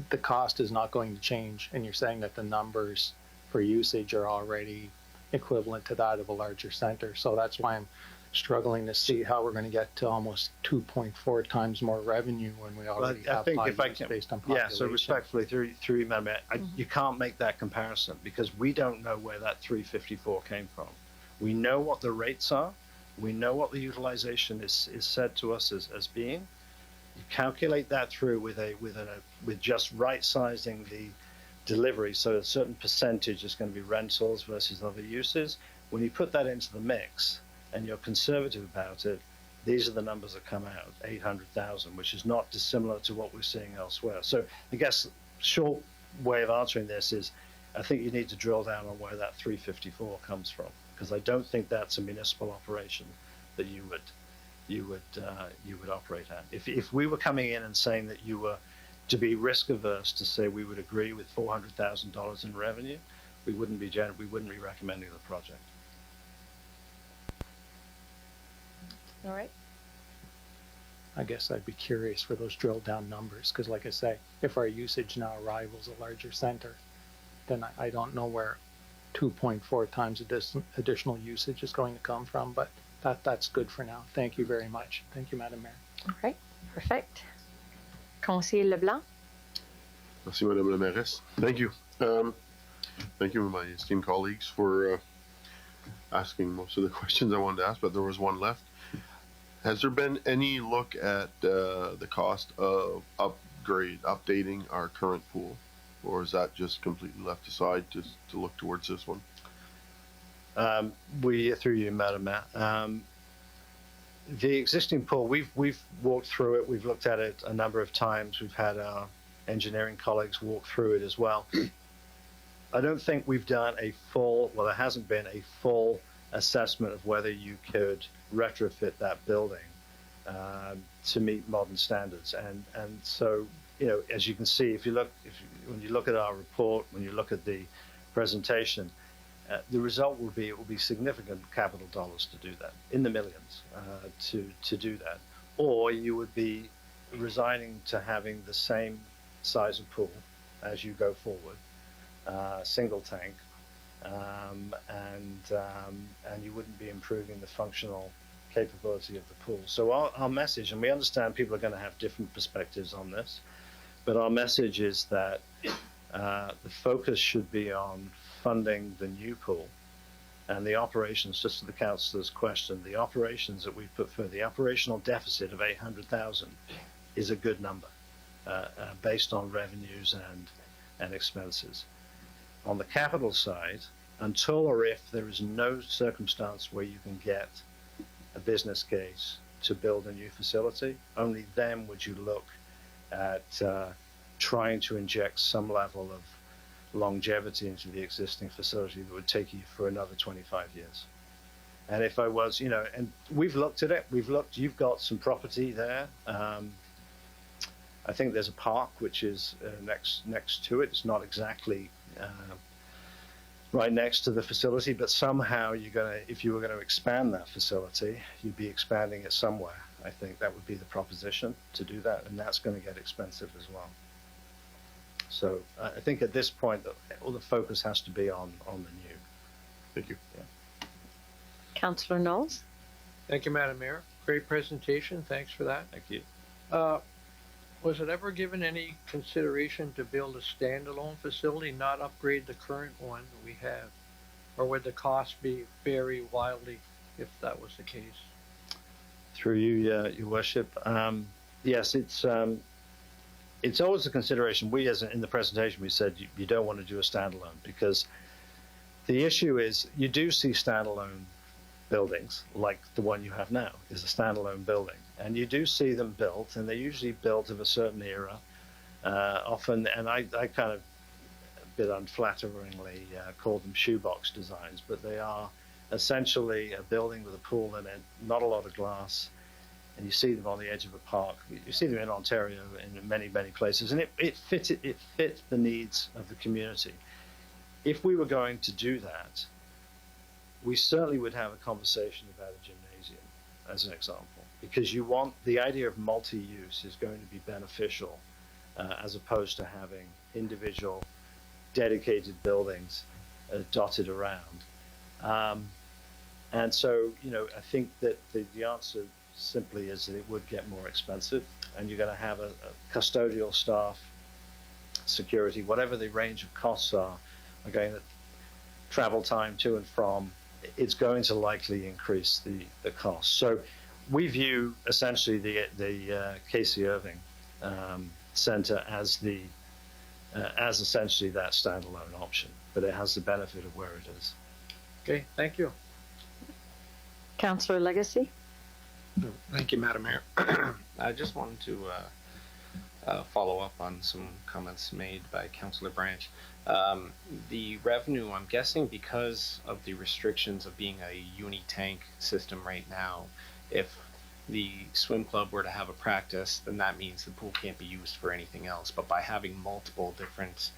the cost is not going to change, and you're saying that the numbers for usage are already equivalent to that of a larger center. So that's why I'm struggling to see how we're going to get to almost 2.4 times more revenue when we already have 5 units based on population. Yeah, so respectfully, through you, Madam Mayor, you can't make that comparison because we don't know where that 354 came from. We know what the rates are. We know what the utilization is said to us as being. You calculate that through with just right sizing the delivery, so a certain percentage is going to be rentals versus other uses. When you put that into the mix and you're conservative about it, these are the numbers that come out, 800,000, which is not dissimilar to what we're seeing elsewhere. So I guess short way of answering this is I think you need to drill down on where that 354 comes from, because I don't think that's a municipal operation that you would operate at. If we were coming in and saying that you were to be risk averse, to say we would agree with $400,000 in revenue, we wouldn't be recommending the project. All right. I guess I'd be curious for those drilled down numbers, because like I say, if our usage now rivals a larger center, then I don't know where 2.4 times additional usage is going to come from, but that's good for now. Thank you very much. Thank you, Madam Mayor. All right. Perfect. Conseil Leblanc. Merci, Madame la Mairesse. Thank you. Thank you, my esteemed colleagues, for asking most of the questions I wanted to ask, but there was one left. Has there been any look at the cost of updating our current pool, or is that just completely left aside to look towards this one? Through you, Madam Mayor. The existing pool, we've walked through it. We've looked at it a number of times. We've had our engineering colleagues walk through it as well. I don't think we've done there hasn't been a full assessment of whether you could retrofit that building to meet modern standards. And so, as you can see, when you look at our report, when you look at the presentation, the result will be significant capital dollars to do that, in the millions, to do that. Or you would be resigning to having the same size of pool as you go forward, single tank, and you wouldn't be improving the functional capability of the pool. So our message, and we understand people are going to have different perspectives on this, but our message is that the focus should be on funding the new pool and the operations. Just to the councillor's question, the operations that we've put for the operational deficit of 800,000 is a good number based on revenues and expenses. On the capital side, until or if there is no circumstance where you can get a business case to build a new facility, only then would you look at trying to inject some level of longevity into the existing facility that would take you for another 25 years. And if I was, and we've looked at it, you've got some property there. I think there's a park which is next to it. It's not exactly right next to the facility, but somehow if you were going to expand that facility, you'd be expanding it somewhere. I think that would be the proposition to do that, and that's going to get expensive as well. So I think at this point, all the focus has to be on the new. Thank you. Yeah. Councillor Knowles? Thank you, Madam Mayor. Great presentation. Thanks for that. Thank you. Was it ever given any consideration to build a standalone facility, not upgrade the current one that we have? Or would the cost vary wildly if that was the case? Through you, Your Worship. Yes, it's always a consideration. In the presentation, we said you don't want to do a standalone because the issue is you do see standalone buildings like the one you have now is a standalone building, and you do see them built, and they're usually built of a certain era, often, and I kind of a bit unflatteringly call them shoebox designs, but they are essentially a building with a pool in it, not a lot of glass, and you see them on the edge of a park. You see them in Ontario in many, many places, and it fits the needs of the community. If we were going to do that, we certainly would have a conversation about a gymnasium, as an example, because the idea of multi-use is going to be beneficial as opposed to having individual dedicated buildings dotted around. And so, I think that the answer simply is that it would get more expensive, and you're going to have a custodial staff, security, whatever the range of costs are going to travel time to and from, it's going to likely increase the cost. So we view essentially the Casey Irving Center as essentially that standalone option, but it has the benefit of where it is. Okay, thank you. Councillor Legacy? Thank you, Madam Mayor. I just wanted to follow up on some comments made by Councillor Branch. The revenue, I'm guessing because of the restrictions of being a uni-tank system right now, if the swim club were to have a practice, then that means the pool can't be used for anything else. But by having multiple different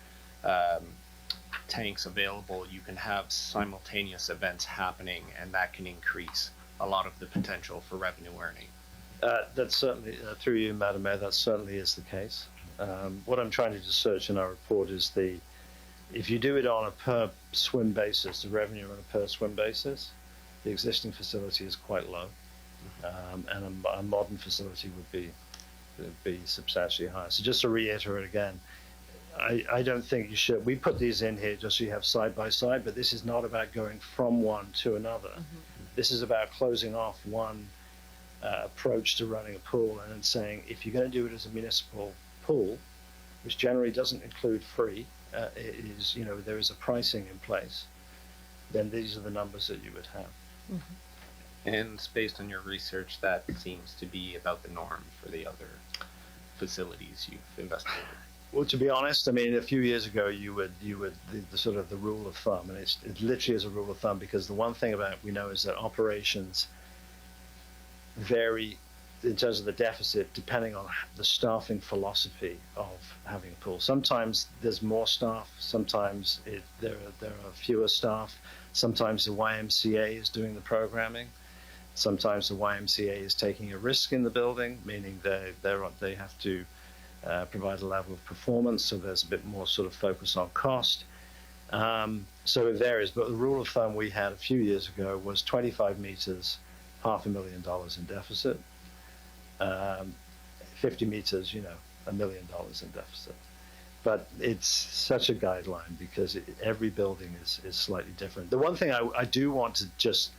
tanks available, you can have simultaneous events happening, and that can increase a lot of the potential for revenue earning. That's certainly, through you, Madam Mayor, that certainly is the case. What I'm trying to search in our report is if you do it on a per swim basis, the revenue on a per swim basis, the existing facility is quite low. And a modern facility would be substantially higher. So just to reiterate again, I don't think you should. We put these in here just so you have side by side, but this is not about going from one to another. This is about closing off one approach to running a pool and then saying, if you're going to do it as a municipal pool, which generally doesn't include free, it is, there is a pricing in place, then these are the numbers that you would have. And based on your research, that seems to be about the norm for the other facilities you've investigated. Well, to be honest, I mean, a few years ago, you would the sort of the rule of thumb, and it literally is a rule of thumb, because the one thing we know is that operations vary in terms of the deficit depending on the staffing philosophy of having a pool. Sometimes there's more staff, sometimes there are fewer staff, sometimes the YMCA is doing the programming, sometimes the YMCA is taking a risk in the building, meaning they have to provide a level of performance, so there's a bit more sort of focus on cost. So it varies, but the rule of thumb we had a few years ago was 25 meters, $500,000 in deficit. 50 meters, $1 million in deficit. But it's such a guideline because every building is slightly different. The one thing I do want to just,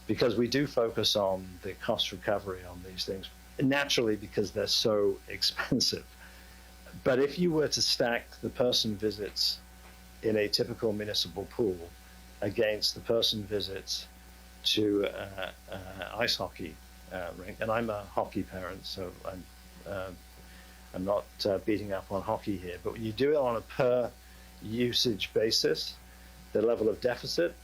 because we do focus on the cost recovery on these things, naturally because they're so expensive. But if you were to stack the person visits in a typical municipal pool against the person visits to ice hockey rink, and I'm a hockey parent, so I'm not beating up on hockey here, but when you do it on a per usage basis, the level of deficit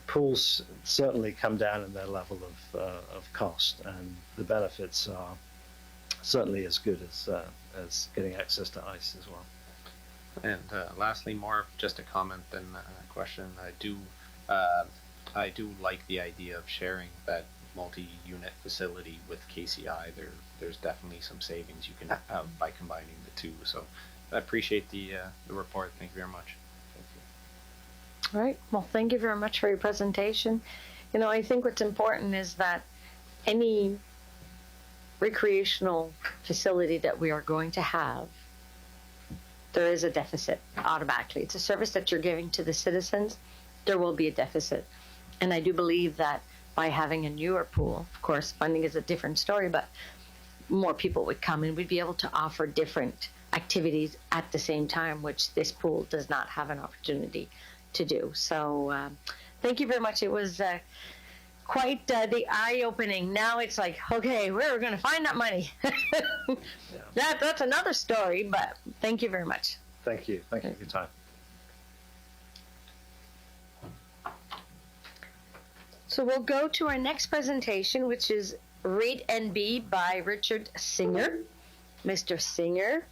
pools certainly come down in their level of cost, and the benefits are certainly as good as getting access to ice as well. And lastly, more of just a comment than a question. I do like the idea of sharing that multi-unit facility with KCI. There's definitely some savings you can have by combining the two. So I appreciate the report. Thank you very much. All right. Well, thank you very much for your presentation. You know, I think what's important is that any recreational facility that we are going to have, there is a deficit automatically. It's a service that you're giving to the citizens. There will be a deficit. And I do believe that by having a newer pool, of course, funding is a different story, but more people would come and we'd be able to offer different activities at the same time, which this pool does not have an opportunity to do. So thank you very much. It was quite the eye-opening. Now it's like, okay, where are we going to find that money? That's another story, but thank you very much. Thank you. Thank you for your time. So we'll go to our next presentation, which is Rate NB by Richard Singer. Mr. Singer,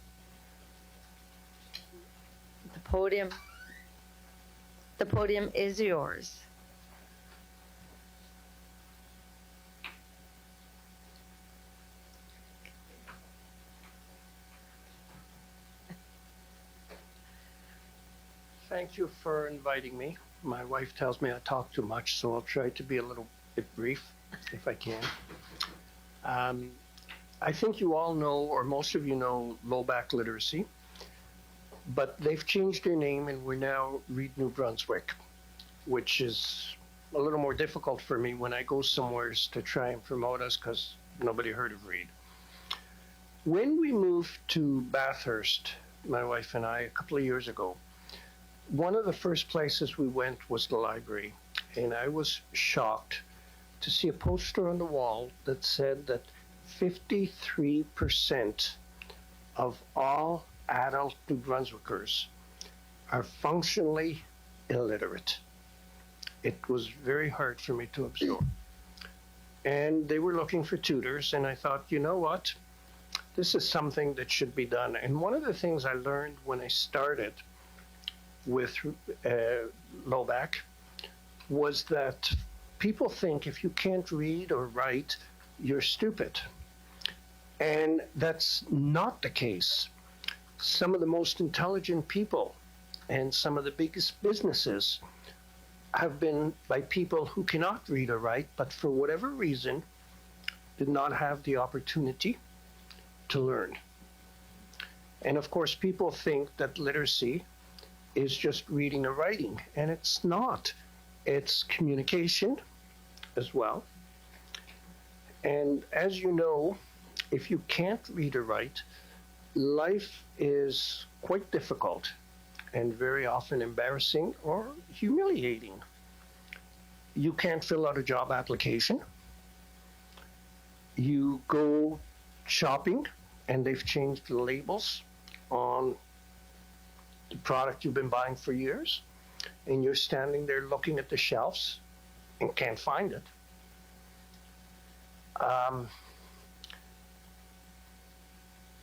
the podium is yours. Thank you for inviting me. My wife tells me I talk too much, so I'll try to be a little bit brief if I can. I think you all know, or most of you know, low back literacy, but they've changed their name and we now read New Brunswick, which is a little more difficult for me when I go somewhere to try and promote us because nobody heard of Read. When we moved to Bathurst, my wife and I, a couple of years ago, one of the first places we went was the library, and I was shocked to see a poster on the wall that said that 53% of all adult New Brunswickers are functionally illiterate. It was very hard for me to absorb. And they were looking for tutors, and I thought, you know what? This is something that should be done. And one of the things I learned when I started with low back was that people think if you can't read or write, you're stupid. And that's not the case. Some of the most intelligent people and some of the biggest businesses have been by people who cannot read or write, but for whatever reason, did not have the opportunity to learn. And of course, people think that literacy is just reading or writing, and it's not. It's communication as well. And as you know, if you can't read or write, life is quite difficult and very often embarrassing or humiliating. You can't fill out a job application. You go shopping and they've changed the labels on the product you've been buying for years, and you're standing there looking at the shelves and can't find it.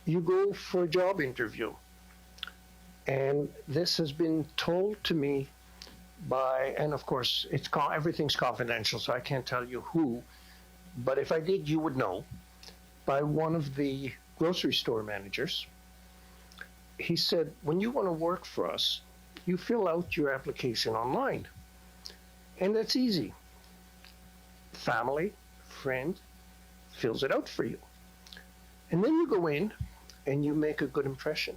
You go for a job interview, and this has been told to me by, and of course, everything's confidential, so I can't tell you who, but if I did, you would know, by one of the grocery store managers. He said, when you want to work for us, you fill out your application online. And that's easy. Family, friend, fills it out for you. And then you go in and you make a good impression.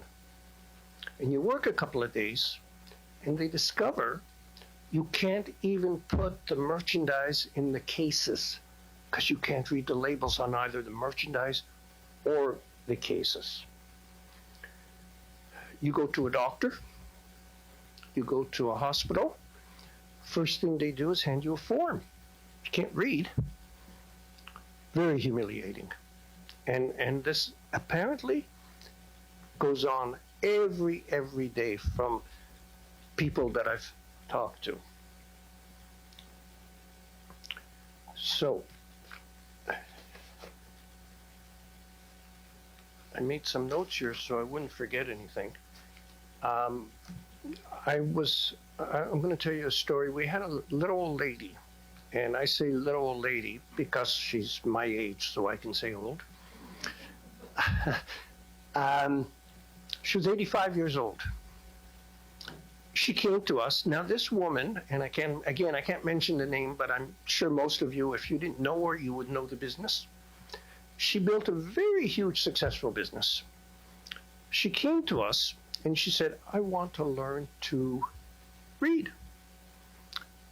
And you work a couple of days and they discover you can't even put the merchandise in the cases because you can't read the labels on either the merchandise or the cases. You go to a doctor, you go to a hospital, first thing they do is hand you a form. You can't read. Very humiliating. And this apparently goes on every day from people that I've talked to. So, I made some notes here so I wouldn't forget anything. I'm going to tell you a story. We had a little old lady, and I say little old lady because she's my age, so I can say old. She was 85 years old. She came to us. Now, this woman, and I can't mention the name, but I'm sure most of you, if you didn't know her, you would know the business. She built a very huge, successful business. She came to us and she said, I want to learn to read.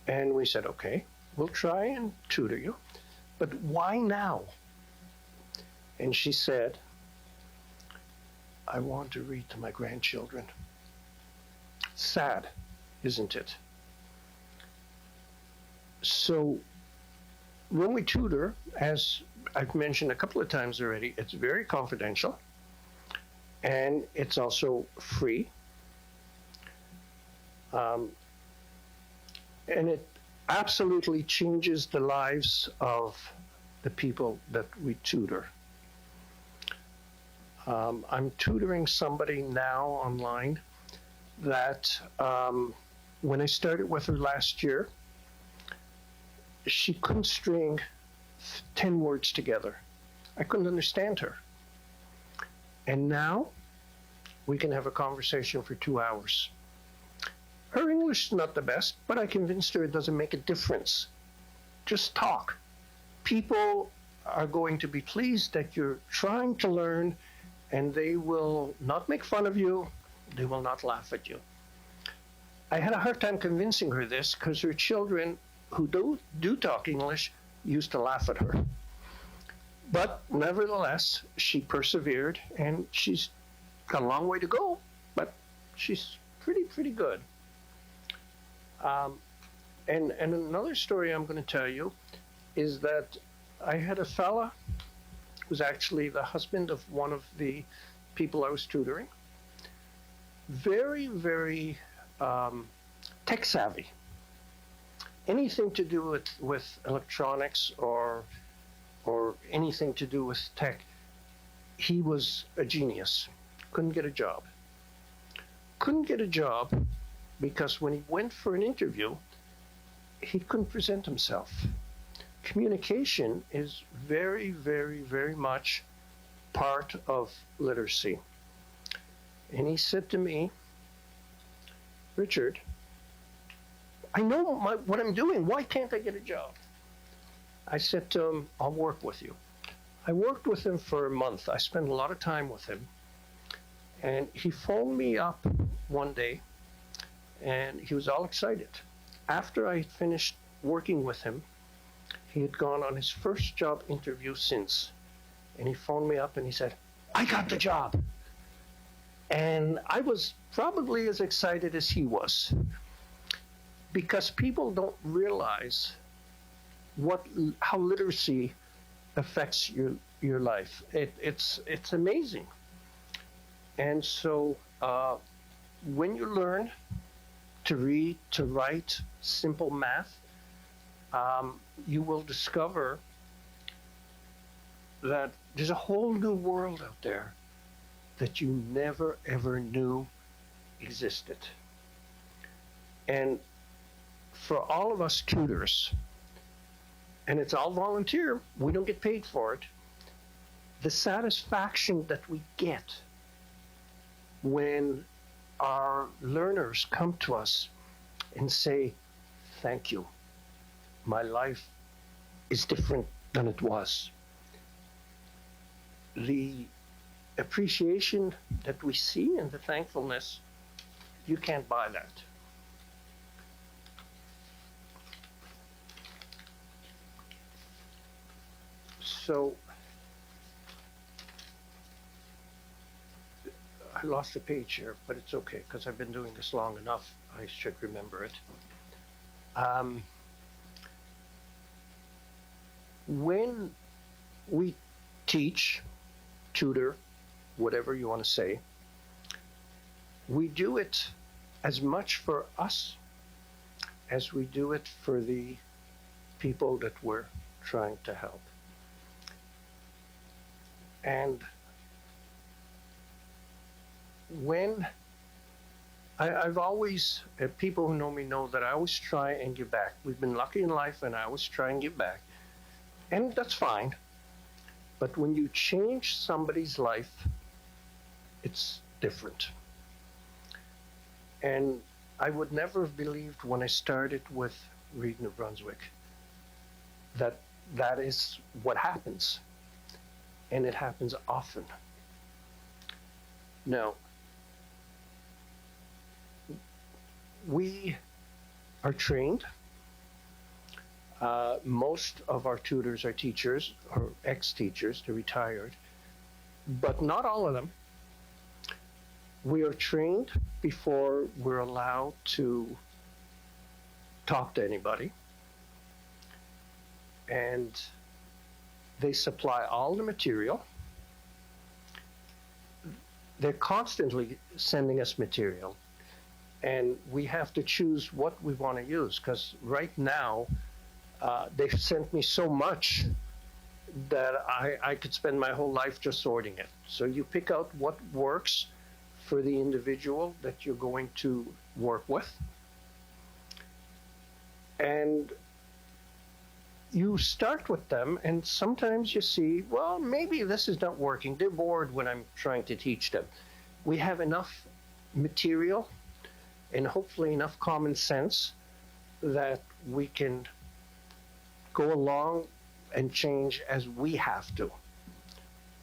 And we said, okay, we'll try and tutor you, but why now? And she said, I want to read to my grandchildren. Sad, isn't it? So when we tutor, as I've mentioned a couple of times already, it's very confidential and it's also free. And it absolutely changes the lives of the people that we tutor. I'm tutoring somebody now online that when I started with her last year, she couldn't string 10 words together. I couldn't understand her. And now we can have a conversation for 2 hours. Her English is not the best, but I convinced her it doesn't make a difference. Just talk. People are going to be pleased that you're trying to learn, and they will not make fun of you. They will not laugh at you. I had a hard time convincing her this because her children who do talk English used to laugh at her. But nevertheless, she persevered, and she's got a long way to go, but she's pretty good. And another story I'm going to tell you is that I had a fella who was actually the husband of one of the people I was tutoring. Very, very tech savvy. Anything to do with electronics or anything to do with tech, he was a genius. Couldn't get a job. Couldn't get a job because when he went for an interview, he couldn't present himself. Communication is very, very, very much part of literacy. And he said to me, Richard, I know what I'm doing. Why can't I get a job? I said to him, I'll work with you. I worked with him for a month. I spent a lot of time with him. And he phoned me up one day, and he was all excited. After I finished working with him, he had gone on his first job interview since. And he phoned me up and he said, I got the job. And I was probably as excited as he was, because people don't realize how literacy affects your life. It's amazing. And so when you learn to read, to write simple math, you will discover that there's a whole new world out there that you never ever knew existed. And for all of us tutors, and it's all volunteer, we don't get paid for it, the satisfaction that we get when our learners come to us and say, thank you, my life is different than it was. The appreciation that we see and the thankfulness, you can't buy that. So I lost a page here, but it's okay because I've been doing this long enough. I should remember it. When we teach, tutor, whatever you want to say, we do it as much for us as we do it for the people that we're trying to help. And when I've always, people who know me know that I always try and give back. We've been lucky in life, and I always try and give back. And that's fine. But when you change somebody's life, it's different. And I would never have believed when I started with Read New Brunswick that that is what happens. And it happens often. Now, we are trained. Most of our tutors are teachers or ex-teachers, they're retired, but not all of them. We are trained before we're allowed to talk to anybody. And they supply all the material. They're constantly sending us material. And we have to choose what we want to use, because right now, they've sent me so much that I could spend my whole life just sorting it. So you pick out what works for the individual that you're going to work with. And you start with them, and sometimes you see, well, maybe this is not working. They're bored when I'm trying to teach them. We have enough material and hopefully enough common sense that we can go along and change as we have to.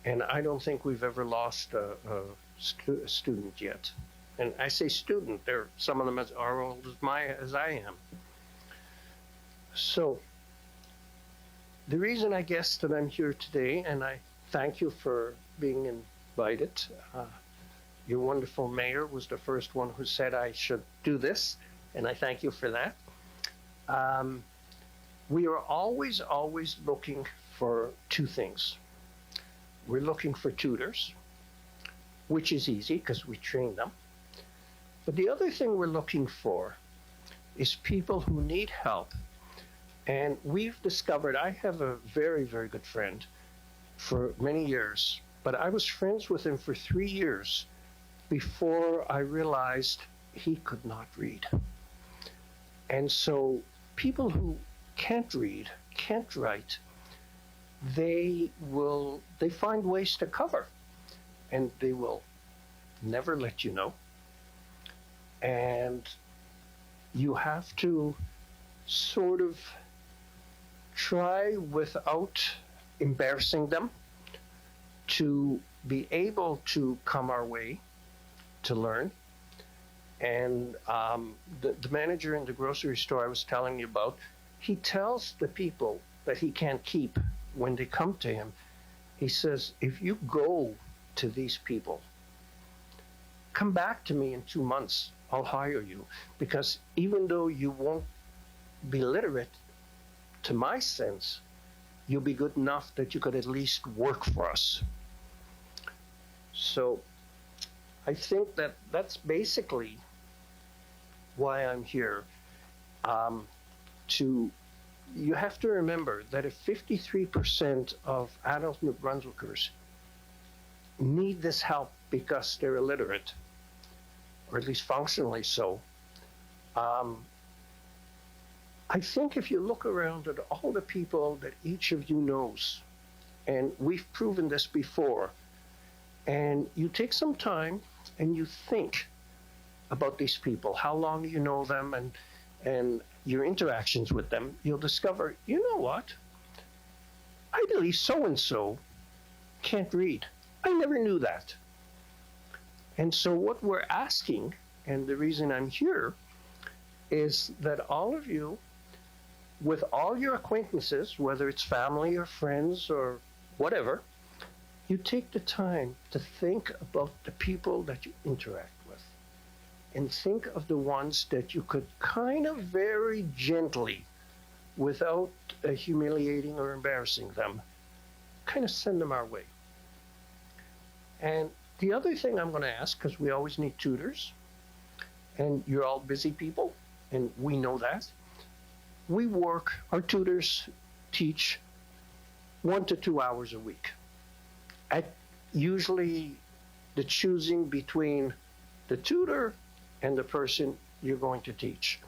And I don't think we've ever lost a student yet. And I say student, some of them are old as I am. So the reason I guess that I'm here today, and I thank you for being invited. Your wonderful mayor was the first one who said I should do this, and I thank you for that. We are always looking for two things. We're looking for tutors, which is easy because we train them. But the other thing we're looking for is people who need help. And we've discovered, I have a very, very good friend for many years, but I was friends with him for 3 years before I realized he could not read. And so people who can't read, can't write, they find ways to cover, and they will never let you know. And you have to sort of try without embarrassing them to be able to come our way to learn. And the manager in the grocery store I was telling you about, he tells the people that he can't keep when they come to him, he says, if you go to these people, come back to me in 2 months, I'll hire you. Because even though you won't be literate, to my sense, you'll be good enough that you could at least work for us. So I think that that's basically why I'm here. You have to remember that if 53% of adult New Brunswickers need this help because they're illiterate, or at least functionally so, I think if you look around at all the people that each of you knows, and we've proven this before, and you take some time and you think about these people, how long you know them, and your interactions with them, you'll discover, you know what? I believe so-and-so can't read. I never knew that. And so what we're asking, and the reason I'm here, is that all of you, with all your acquaintances, whether it's family or friends or whatever, you take the time to think about the people that you interact with, and think of the ones that you could kind of very gently, without humiliating or embarrassing them, kind of send them our way. And the other thing I'm going to ask, because we always need tutors, and you're all busy people, and we know that, our tutors teach 1 to 2 hours a week. Usually the choosing between the tutor and the person you're going to teach.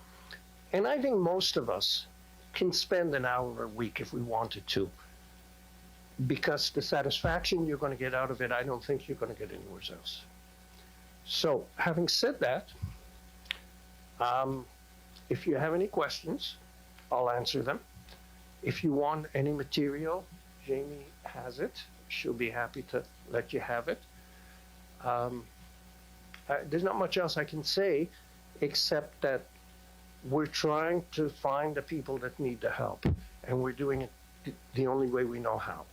And I think most of us can spend an hour a week if we wanted to, because the satisfaction you're going to get out of it, I don't think you're going to get anywhere else. So, having said that, if you have any questions, I'll answer them. If you want any material, Jamie has it. She'll be happy to let you have it. There's not much else I can say, except that we're trying to find the people that need the help, and we're doing it the only way we know how.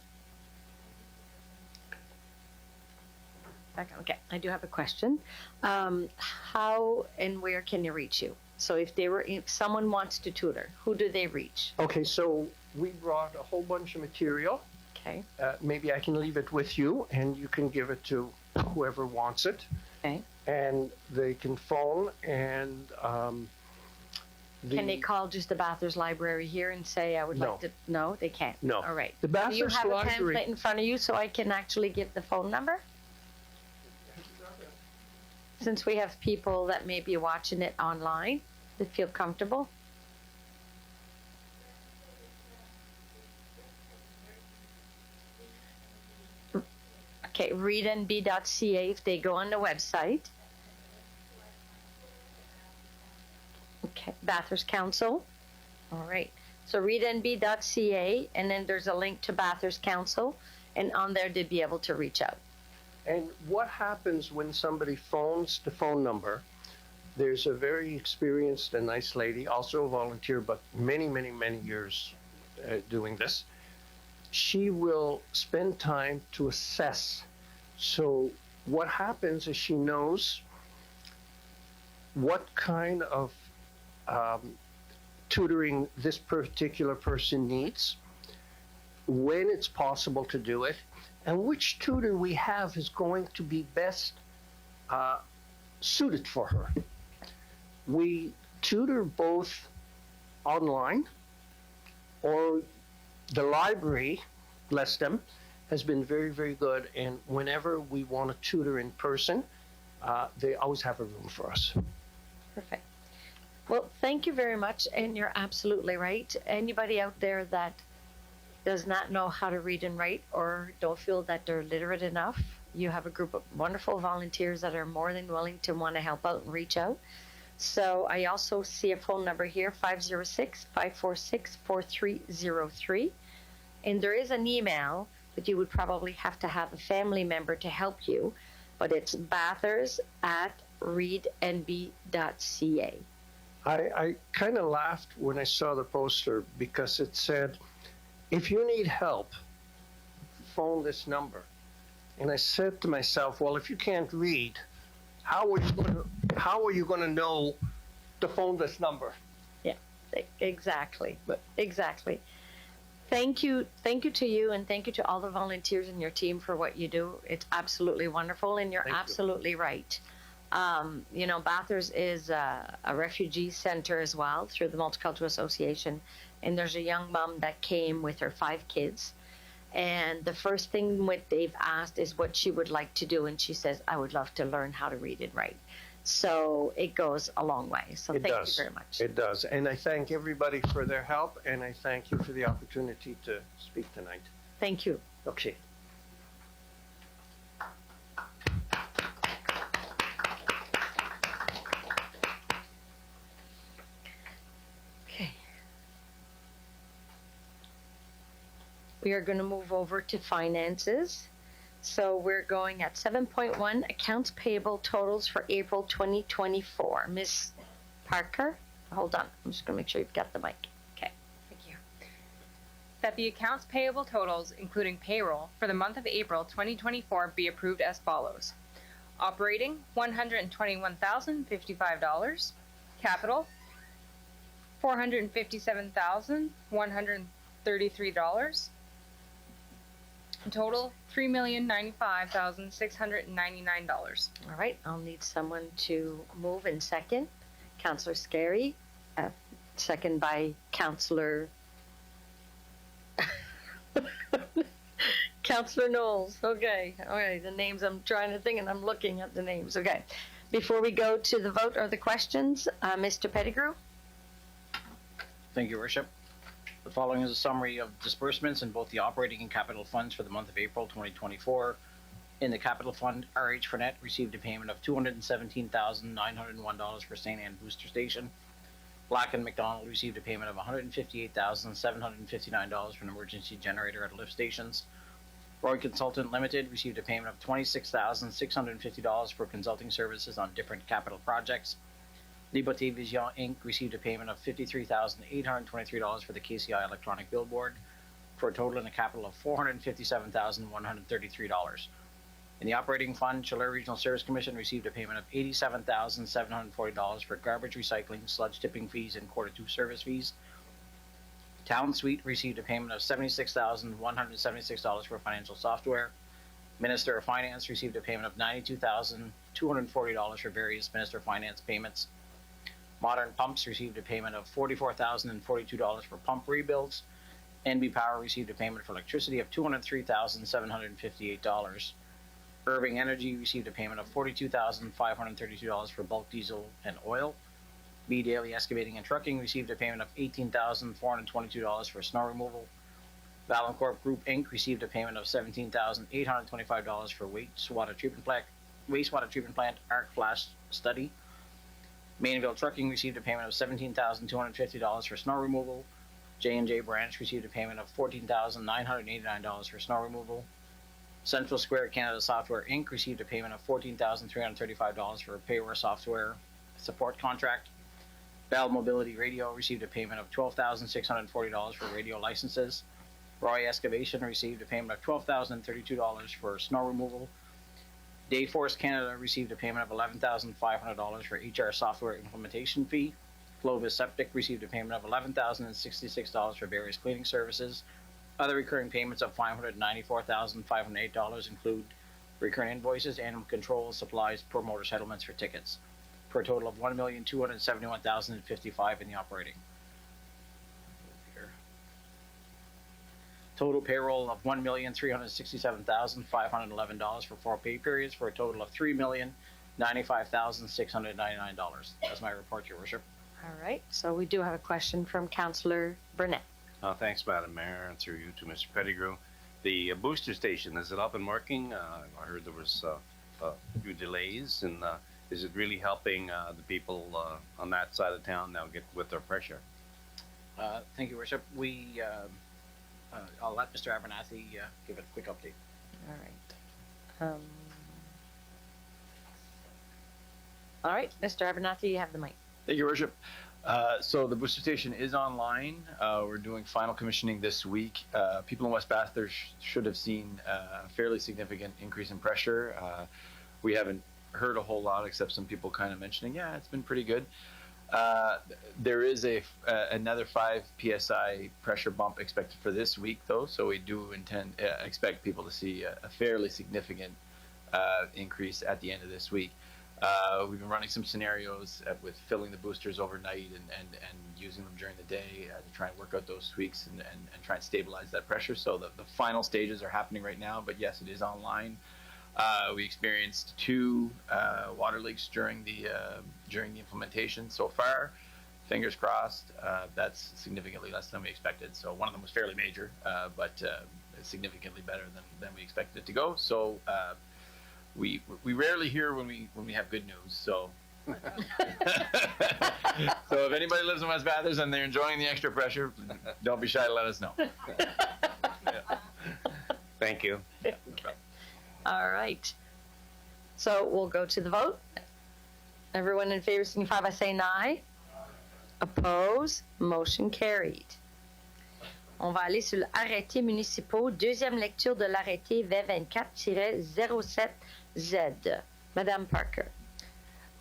Okay, I do have a question. How and where can you reach you? So if someone wants to tutor, who do they reach? Okay, so we brought a whole bunch of material. Okay. Maybe I can leave it with you, and you can give it to whoever wants it. Okay. And they can phone, and can they call just the Bathurst Library here and say, I would like to? No, they can't. No. All right. The Bathurst Do you have Library... a pamphlet in front of you so I can actually give the phone number? Since we have people that may be watching it online that feel comfortable. Okay, readandbe.ca if they go on the website. Okay, Bathurst Council. All right. So readandbe.ca, and then there's a link to Bathurst Council, and on there they'd be able to reach out. And what happens when somebody phones the phone number? There's a very experienced and nice lady, also a volunteer, but many, many, many years doing this. She will spend time to assess. So what happens is she knows what kind of tutoring this particular person needs, when it's possible to do it, and which tutor we have is going to be best suited for her. We tutor both online, or the library, bless them, has been very, very good. And whenever we want to tutor in person, they always have a room for us. Perfect. Well, thank you very much. And you're absolutely right. Anybody out there that does not know how to read and write or don't feel that they're literate enough, you have a group of wonderful volunteers that are more than willing to want to help out and reach out. So I also see a phone number here, 506-546-4303. And there is an email, but you would probably have to have a family member to help you. But it's bathurst@readandbe.ca. I kind of laughed when I saw the poster because it said, if you need help, phone this number. And I said to myself, well, if you can't read, how are you going to know to phone this number? Yeah, exactly. Exactly. Thank you to you, and thank you to all the volunteers in your team for what you do. It's absolutely wonderful, and you're absolutely right. Bathurst is a refugee center as well through the Multicultural Association, and there's a young mom that came with her 5 kids. And the first thing what they've asked is what she would like to do. And she says, I would love to learn how to read and write. So it goes a long way. So thank you very much. It does. And I thank everybody for their help. And I thank you for the opportunity to speak tonight. Thank you. Okay. We are going to move over to finances. So we're going at 7.1, accounts payable totals for April 2024. Ms. Parker, hold on. I'm just going to make sure you've got the mic. Okay. Thank you. That the accounts payable totals, including payroll, for the month of April 2024 be approved as follows. Operating, $121,055. Capital, $457,133. Total, $3,095,699. All right. I'll need someone to move in second. Councillor Scary, second by Councillor Councillor Knowles. Okay. The names I'm trying to think, and I'm looking at the names. Okay. Before we go to the vote or the questions, Mr. Pettigrew. Thank you, Your Worship. The following is a summary of disbursements in both the operating and capital funds for the month of April 2024. In the capital fund, RH Fernet received a payment of $217,901 for St. Anne Booster Station. Black & McDonald received a payment of $158,759 for an emergency generator at lift stations. Roy Consultant Limited received a payment of $26,650 for consulting services on different capital projects. Liberté Vision Inc. received a payment of $53,823 for the KCI electronic billboard, for a total in a capital of $457,133. In the operating fund, Chaleur Regional Service Commission received a payment of $87,740 for garbage recycling, sludge tipping fees, and quarter two service fees. Town Suite received a payment of $76,176 for financial software. Minister of Finance received a payment of $92,240 for various Minister of Finance payments. Modern Pumps received a payment of $44,042 for pump rebuilds. NB Power received a payment for electricity of $203,758. Irving Energy received a payment of $42,532 for bulk diesel and oil. B Daily Excavating and Trucking received a payment of $18,422 for snow removal. Valencorp Group Inc. received a payment of $17,825 for wastewater treatment plant arc flash study. Mainville Trucking received a payment of $17,250 for snow removal. J&J Branch received a payment of $14,989 for snow removal. Central Square Canada Software Inc. received a payment of $14,335 for a payroll software support contract. Bell Mobility Radio received a payment of $12,640 for radio licenses. Roy Excavation received a payment of $12,032 for snow removal. Dayforce Canada received a payment of $11,500 for HR software implementation fee. Clovis Septic received a payment of $11,066 for various cleaning services. Other recurring payments of $594,508 include recurring invoices, animal control, supplies, promoter settlements for tickets, for a total of $1,271,055 in the operating. Total payroll of $1,367,511 for 4 pay periods, for a total of $3,095,699. That's my report, Your Worship. All right. So we do have a question from Councillor Burnett. Thanks, Madam Mayor, and through you to Mr. Pettigrew. The booster station, is it up and working? I heard there was a few delays, and is it really helping the people on that side of town now get with their pressure? Thank you, Your Worship. I'll let Mr. Abernathy give it a quick update. All right, Mr. Abernathy, you have the mic. Thank you, Your Worship. So the booster station is online. We're doing final commissioning this week. People in West Bathurst should have seen a fairly significant increase in pressure. We haven't heard a whole lot, except some people kind of mentioning, yeah, it's been pretty good. There is another 5 psi pressure bump expected for this week, though, so we do expect people to see a fairly significant increase at the end of this week. We've been running some scenarios with filling the boosters overnight and using them during the day to try and work out those tweaks and try and stabilize that pressure. So the final stages are happening right now, but yes, it is online. We experienced 2 water leaks during the implementation so far. Fingers crossed. That's significantly less than we expected. So one of them was fairly major, but significantly better than we expected it to go. So we rarely hear when we have good news. So so if anybody lives in West Bathurst and they're enjoying the extra pressure, don't be shy to let us know. Thank you. All right. So we'll go to the vote. Everyone in favor signify by saying aye. Oppose. Motion carried. On va aller sur l'arrêté municipal, deuxième lecture de l'arrêté V24-07Z. Madame Parker.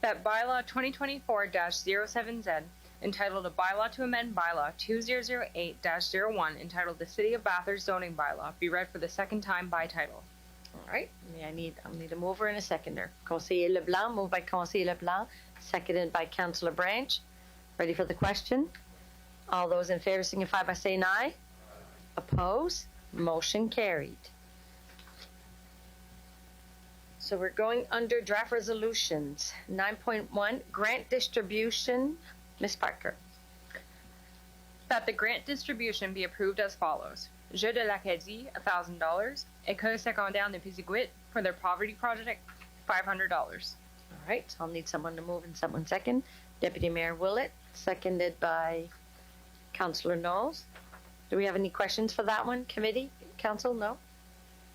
That bylaw 2024-07Z, entitled A Bylaw to Amend Bylaw 2008-01, entitled The City of Bathurst Zoning Bylaw, be read for the second time by title. All right. I'll need a mover and a seconder. Conseiller Leblanc, moved by Conseiller Leblanc, seconded by Councillor Branch. Ready for the question? All those in favor signify by saying aye. Oppose. Motion carried. So we're going under draft resolutions. 9.1, grant distribution. Ms. Parker. That the grant distribution be approved as follows. Jeux de l'Acadie, $1,000. École secondaire de Piziguit for their poverty project, $500. All right, so I'll need someone to move and someone second. Deputy Mayor Willett, seconded by Councillor Knowles. Do we have any questions for that one? Committee, council, no?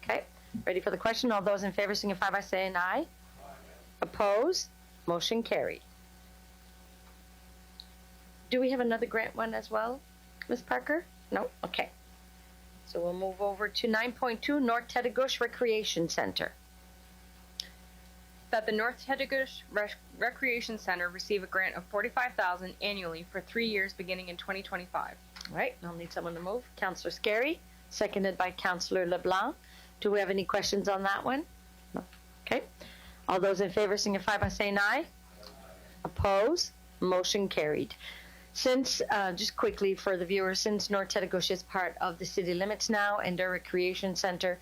Okay, ready for the question? All those in favor signify by saying aye. Oppose? Motion carried. Do we have another grant one as well, Ms. Parker? No? Okay. So we'll move over to 9.2, North Tetigouche Recreation Center. That the North Tetigouche Recreation Center receive a grant of $45,000 annually for 3 years beginning in 2025. All right, I'll need someone to move. Councillor Scary, seconded by Councillor LeBlanc. Do we have any questions on that one? No. Okay. All those in favor signify by saying aye. Oppose? Motion carried. Since, just quickly for the viewers, since North Tetigouche is part of the city limits now and their recreation center,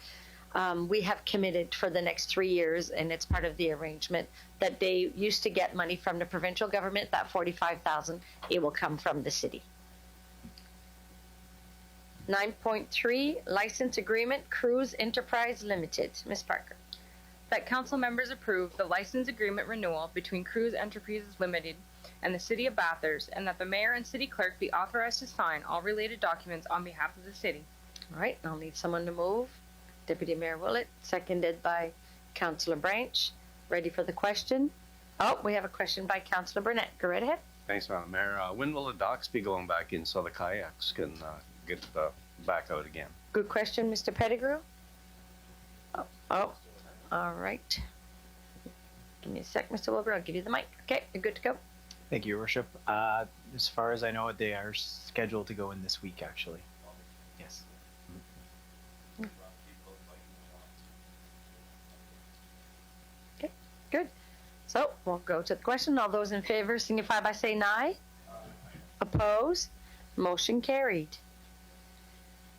we have committed for the next 3 years, and it's part of the arrangement, that they used to get money from the provincial government, that $45,000, it will come from the city. 9.3, license agreement, Cruise Enterprise Limited. Ms. Parker. That council members approve the license agreement renewal between Cruise Enterprises Limited and the City of Bathurst, and that the mayor and city clerk be authorized to sign all related documents on behalf of the city. All right, I'll need someone to move. Deputy Mayor Willett, seconded by Councillor Branch. Ready for the question? Oh, we have a question by Councillor Burnett. Go right ahead. Thanks, Madam Mayor. When will the docks be going back in so the kayaks can get back out again? Good question, Mr. Pettigrew. Oh, all right. Give me a sec, Mr. Wilbur. I'll give you the mic. Okay, you're good to go. Thank you, Your Worship. As far as I know, they are scheduled to go in this week, actually. Yes. Okay, good. So we'll go to the question. All those in favor signify by saying aye. Oppose? Motion carried.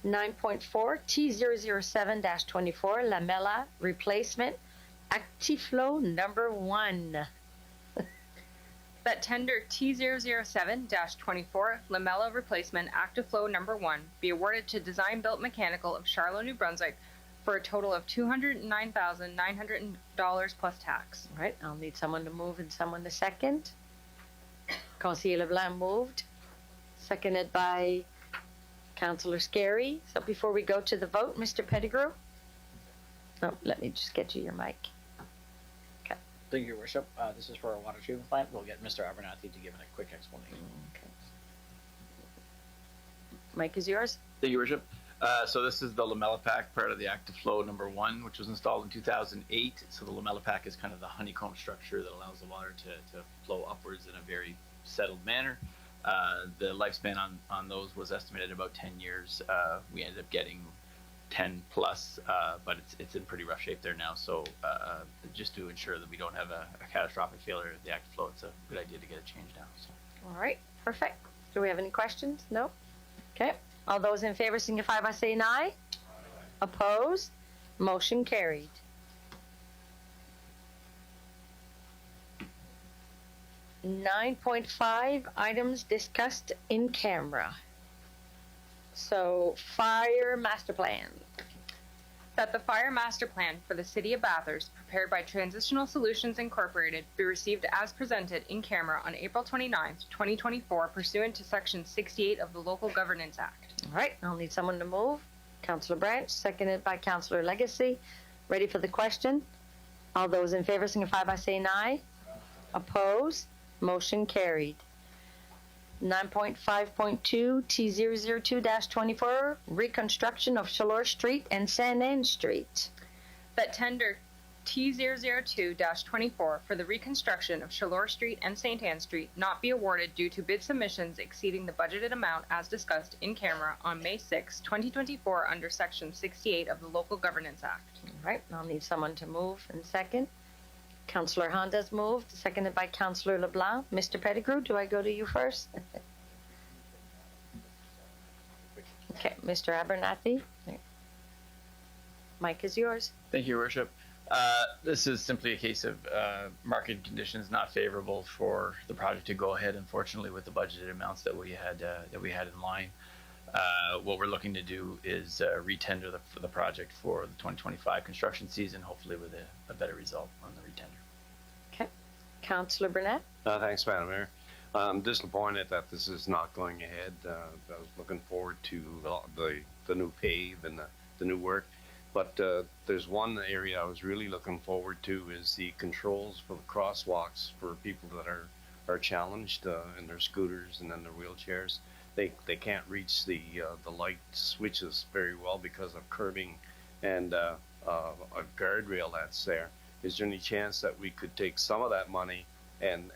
9.4, T007-24, Lamella Replacement, Actiflow number 1. That tender T007-24 Lamella Replacement Active Flow number 1 be awarded to Design Built Mechanical of Charlotte, New Brunswick for a total of $209,900 plus tax. All right, I'll need someone to move and someone to second. Conseil Leblanc moved, seconded by Councillor Scary. So before we go to the vote, Mr. Pettigrew? Oh, let me just get you your mic. Thank you, Your Worship. This is for our water treatment plant. We'll get Mr. Abernathy to give a quick explanation. Okay. Mic is yours. Thank you, Your Worship. So this is the Lamella Pack, part of the Active Flow number 1, which was installed in 2008. So the Lamella Pack is kind of the honeycomb structure that allows the water to flow upwards in a very settled manner. The lifespan on those was estimated about 10 years. We ended up getting 10 plus, but it's in pretty rough shape there now. So just to ensure that we don't have a catastrophic failure of the Active Flow, it's a good idea to get it changed now. So. All right, perfect. Do we have any questions? No? Okay. All those in favor signify by saying aye. Opposed? Motion carried. .5 items discussed in camera. So, fire master plan. That the fire master plan for the City of Bathurst, prepared by Transitional Solutions Incorporated, be received as presented in camera on April 29th, 2024, pursuant to Section 68 of the Local Governance Act. All right, I'll need someone to move. Councillor Branch, seconded by Councillor Legacy. Ready for the question? All those in favor signify by saying aye. Opposed? Motion carried. 9.5.2 T002-24 reconstruction of Chaleur Street and Saint Anne Street. That tender T002-24 for the reconstruction of Chaleur Street and St. Anne Street not be awarded due to bid submissions exceeding the budgeted amount as discussed in camera on May 6, 2024 under Section 68 of the Local Governance Act. All right, I'll need someone to move and second. Councillor Honda's moved, seconded by Councillor LeBlanc. Mr. Pettigrew, do I go to you first? Okay, Mr. Abernathy. Mike is yours. Thank you, Your Worship. This is simply a case of market conditions not favorable for the project to go ahead. Unfortunately, with the budgeted amounts that we had in line, what we're looking to do is retender the project for the 2025 construction season, hopefully with a better result on the retender. Okay. Councillor Burnett? Thanks, Madam Mayor. I'm disappointed that this is not going ahead. I was looking forward to the new pave and the new work. But there's one area I was really looking forward to is the controls for the crosswalks for people that are challenged in their scooters and in their wheelchairs. They can't reach the light switches very well because of curbing and a guardrail that's there. Is there any chance that we could take some of that money and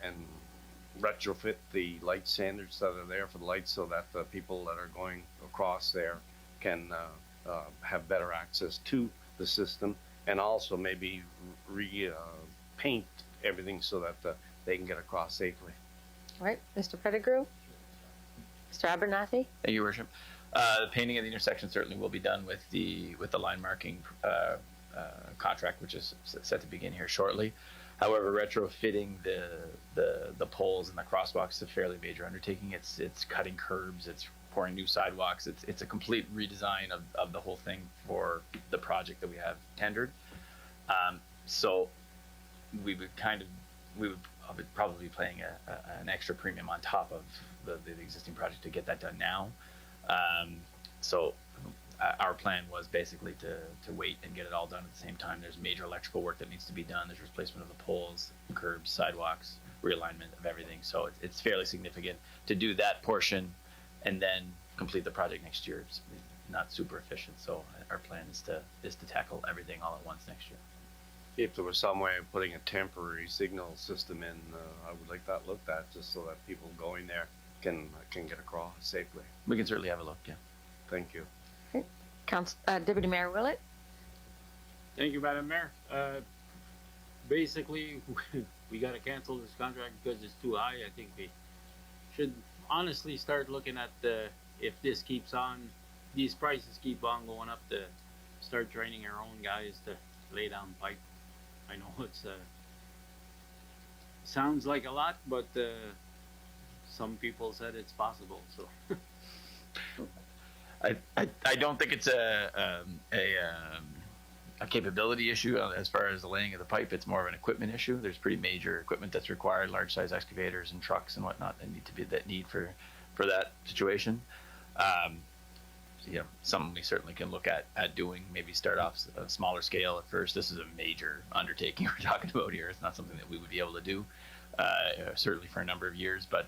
retrofit the light standards that are there for the lights so that the people that are going across there can have better access to the system, and also maybe paint everything so that they can get across safely? All right, Mr. Pettigrew? Mr. Abernathy? Thank you, Your Worship. The painting of the intersection certainly will be done with the line marking contract, which is set to begin here shortly. However, retrofitting the poles and the crosswalks is a fairly major undertaking. It's cutting curbs, it's pouring new sidewalks. It's a complete redesign of the whole thing for the project that we have tendered. So we would probably be paying an extra premium on top of the existing project to get that done now. So our plan was basically to wait and get it all done at the same time. There's major electrical work that needs to be done. There's replacement of the poles, curbs, sidewalks, realignment of everything. So it's fairly significant to do that portion and then complete the project next year. It's not super efficient. So our plan is to tackle everything all at once next year. If there was some way of putting a temporary signal system in, I would like that looked at, just so that people going there can get across safely. We can certainly have a look, yeah. Thank you. Deputy Mayor Willett? Thank you, Madam Mayor. Basically, we got to cancel this contract because it's too high. I think we should honestly start looking at if this keeps on, these prices keep on going up, to start training our own guys to lay down pipe. I know it's sounds like a lot, but some people said it's possible. So I don't think it's a capability issue as far as the laying of the pipe. It's more of an equipment issue. There's pretty major equipment that's required, large size excavators and trucks and whatnot that need for that situation. Something we certainly can look at doing. Maybe start off a smaller scale at first. This is a major undertaking we're talking about here. It's not something that we would be able to do, certainly for a number of years. But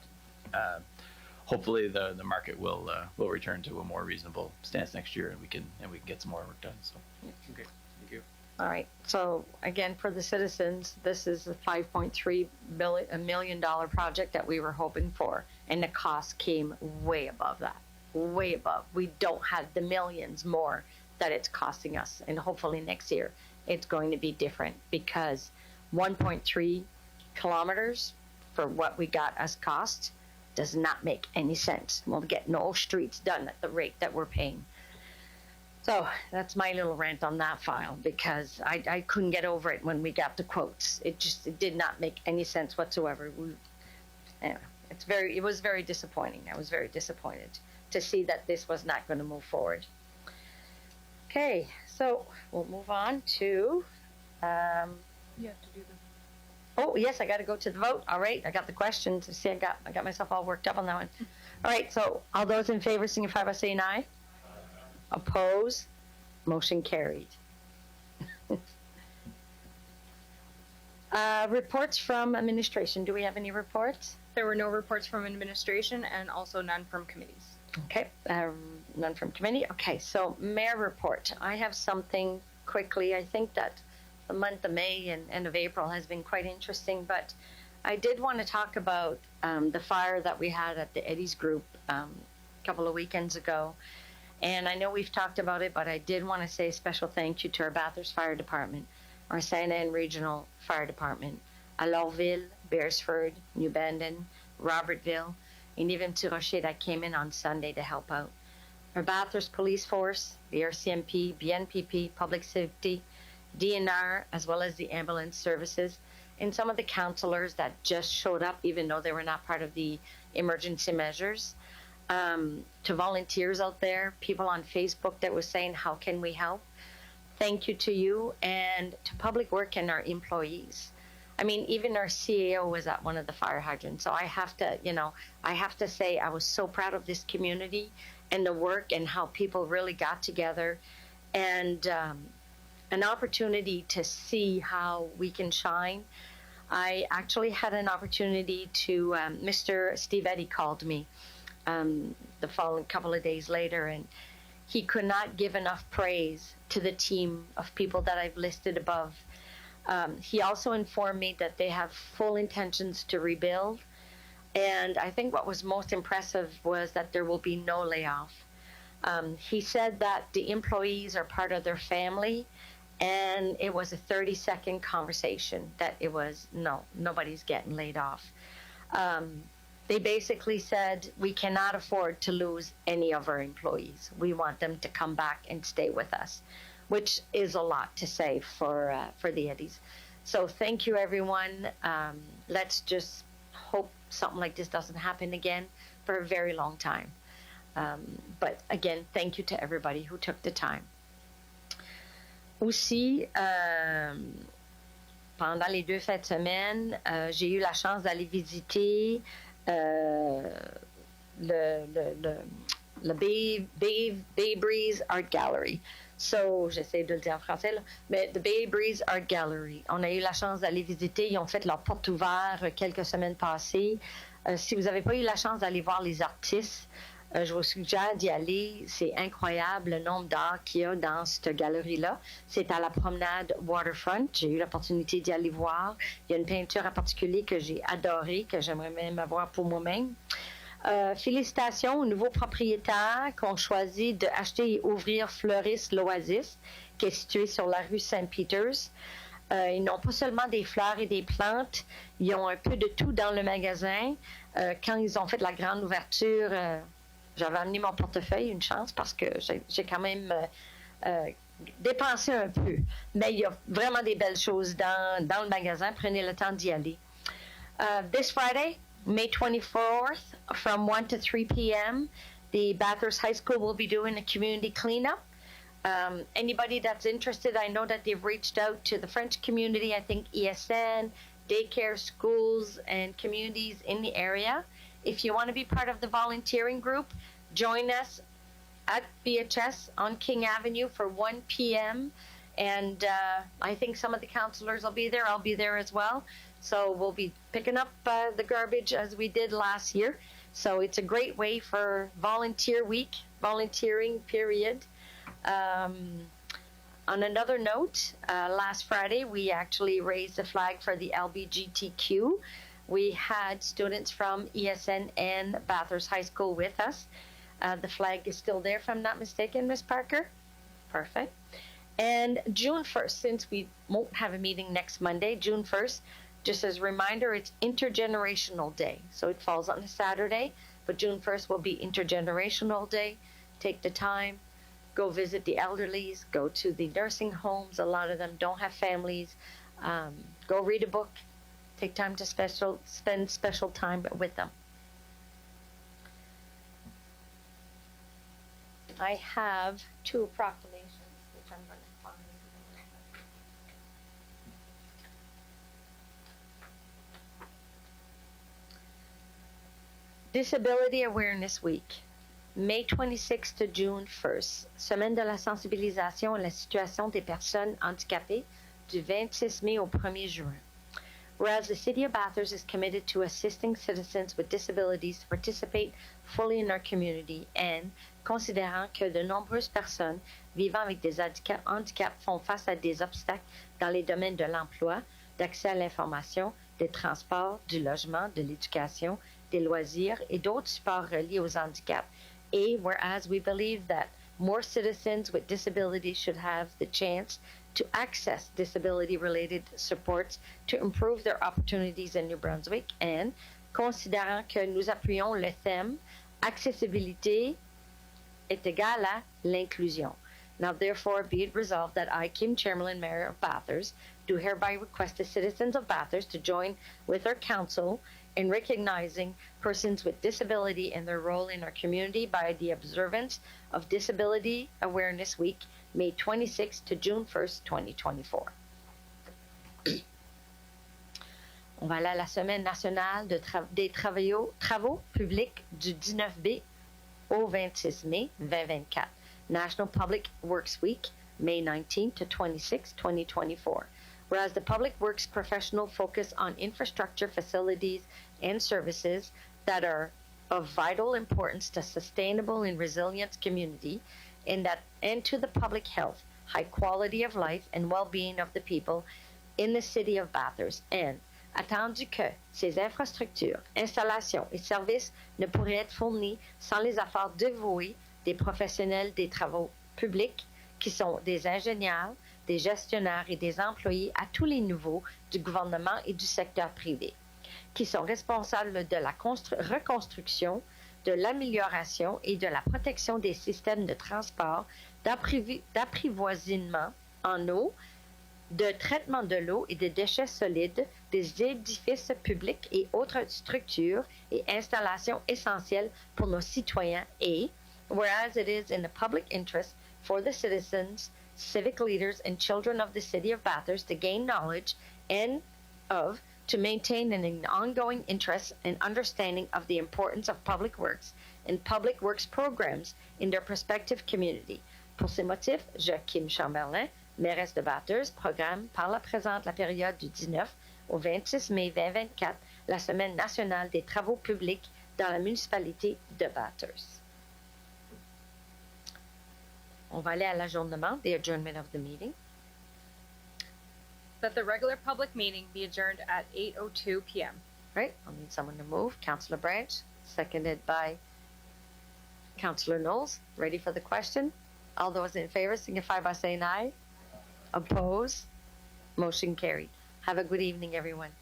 hopefully the market will return to a more reasonable stance next year, and we can get some more work done. So okay, thank you. All right. So again, for the citizens, this is a $5.3 million project that we were hoping for, and the cost came way above that. Way above. We don't have the millions more that it's costing us, and hopefully next year it's going to be different, because 1.3 kilometers for what we got as cost does not make any sense. We'll get no streets done at the rate that we're paying. So that's my little rant on that file, because I couldn't get over it when we got the quotes. It did not make any sense whatsoever. Anyway, it was very disappointing. I was very disappointed to see that this was not going to move forward. Okay, so we'll move on to. You have to do them. Oh yes, I got to go to the vote. All right, I got the questions. See, I got myself all worked up on that one. All right, so all those in favor signify by saying aye. Oppose. Motion carried. Reports from administration. Do we have any reports? There were no reports from administration and also none from committees. Okay, none from committee. Okay, so mayor report. I have something quickly. I think that the month of May and end of April has been quite interesting, but I did want to talk about the fire that we had at the Eddie's group a couple of weekends ago. And I know we've talked about it, but I did want to say a special thank you to our Bathurst Fire Department, our Saint Anne Regional Fire Department, Alorville, Beresford, New Bandon, Robertville, and even to Rocher that came in on Sunday to help out. our Bathurst Police Force, the RCMP, BNPP, Public Safety, DNR, as well as the ambulance services, and some of the counselors that just showed up even though they were not part of the emergency measures. To volunteers out there, people on Facebook that were saying, how can we help? Thank you to you, and to Public Work and our employees. I mean, even our CAO was at one of the fire hydrants. So I have to say I was so proud of this community and the work and how people really got together, and an opportunity to see how we can shine. I actually had an opportunity to, Mr. Steve Eddy called me the following couple of days later, and he could not give enough praise to the team of people that I've listed above. He also informed me that they have full intentions to rebuild. And I think what was most impressive was that there will be no layoff. He said that the employees are part of their family, and it was a 30-second conversation that it was, no, nobody's getting laid off. They basically said, we cannot afford to lose any of our employees. We want them to come back and stay with us, which is a lot to say for the Eddies. So thank you, everyone. Let's just hope something like this doesn't happen again for a very long time. But again, thank you to everybody who took the time. Aussi, pendant les 2 fêtes de semaine, j'ai eu la chance d'aller visiter le Bay Breeze Art Gallery. So, j'essaie de le dire en français, là, mais the Bay Breeze Art Gallery. On a eu la chance d'aller visiter. Ils ont fait leur porte ouverte quelques semaines passées. Si vous n'avez pas eu la chance d'aller voir les artistes, je vous suggère d'y aller. C'est incroyable le nombre d'art qu'il y a dans cette galerie-là. C'est à la promenade Waterfront. J'ai eu l'opportunité d'y aller voir. Il y a une peinture en particulier que j'ai adorée, que j'aimerais même avoir pour moi-même. Félicitations aux nouveaux propriétaires qui ont choisi d'acheter et ouvrir Fleuris l'Oasis, qui est situé sur la rue Saint-Peters. Ils n'ont pas seulement des fleurs et des plantes, ils ont un peu de tout dans le magasin. Quand ils ont fait la grande ouverture, j'avais amené mon portefeuille, une chance, parce que j'ai quand même dépensé un peu. Mais il y a vraiment des belles choses dans le magasin. Prenez le temps d'y aller. This Friday, May 24th, from 1 to 3 p.m., the Bathurst High School will be doing a community cleanup. Anybody that's interested, I know that they've reached out to the French community, I think ESN, daycare, schools, and communities in the area. If you want to be part of the volunteering group, join us at BHS on King Avenue for 1 p.m. And I think some of the counselors will be there. I'll be there as well. So we'll be picking up the garbage as we did last year. So it's a great way for volunteer week, volunteering period. On another note, last Friday, we actually raised the flag for the LGBTQ. We had students from ESN and Bathurst High School with us. The flag is still there, if I'm not mistaken, Ms. Parker? Perfect. And June 1st, since we won't have a meeting next Monday, June 1st, just as a reminder, it's Intergenerational Day. So it falls on a Saturday, but June 1st will be Intergenerational Day. Take the time, go visit the elderlies, go to the nursing homes. A lot of them don't have families. Go read a book. Take time to spend special time with them. I have 2 proclamations, which I'm going to find. Disability Awareness Week, May 26th to June 1st, Semaine de la sensibilisation à la situation des personnes handicapées du 26 mai au 1er juin. Whereas the City of Bathurst is committed to assisting citizens with disabilities to participate fully in our community, and considérant que de nombreuses personnes vivant avec des handicaps font face à des obstacles dans les domaines de l'emploi, d'accès à l'information, des transports, du logement, de l'éducation, des loisirs et d'autres supports reliés aux handicaps. Et whereas we believe that more citizens with disabilities should have the chance to access disability-related supports to improve their opportunities in New Brunswick, and considérant que nous appuyons le thème accessibilité est égal à l'inclusion. Now, therefore, be it resolved that I, Kim Chamberlain, Mayor of Bathurst, do hereby request the citizens of Bathurst to join with our council in recognizing persons with disability and their role in our community by the observance of Disability Awareness Week, May 26 to June 1st, 2024. On va aller à la Semaine nationale des travaux publics du 19 au 26 mai 2024. National Public Works Week, May 19 to 26, 2024. Whereas the Public Works professional focus on infrastructure, facilities, and services that are of vital importance to sustainable and resilient community and to the public health, high quality of life, and well-being of the people in the city of Bathurst. And attendu que ces infrastructures, installations et services ne pourraient être fournis sans les efforts dévoués des professionnels des travaux publics qui sont des ingénieurs, des gestionnaires et des employés à tous les niveaux du gouvernement et du secteur privé, qui sont responsables de la reconstruction, de l'amélioration et de la protection des systèmes de transport, d'apprivoisement en eau, de traitement de l'eau et de déchets solides, des édifices publics et autres structures et installations essentielles pour nos citoyens et, whereas it is in the public interest for the citizens, civic leaders, and children of the city of Bathurst to gain knowledge and to maintain an ongoing interest and understanding of the importance of public works and public works programs in their respective community. Pour ces motifs, je, Kim Chamberlain, mairesse de Bathurst, programme par la présente la période du 19 au 26 mai 2024 la Semaine nationale des travaux publics dans la municipalité de Bathurst. On va aller à l'adjournement, the adjournment of the meeting. That the regular public meeting be adjourned at 8:02 p.m. Right, I'll need someone to move. Councillor Branch, seconded by Councillor Knowles. Ready for the question? All those in favor signify by saying aye. Oppose? Motion carried. Have a good evening, everyone.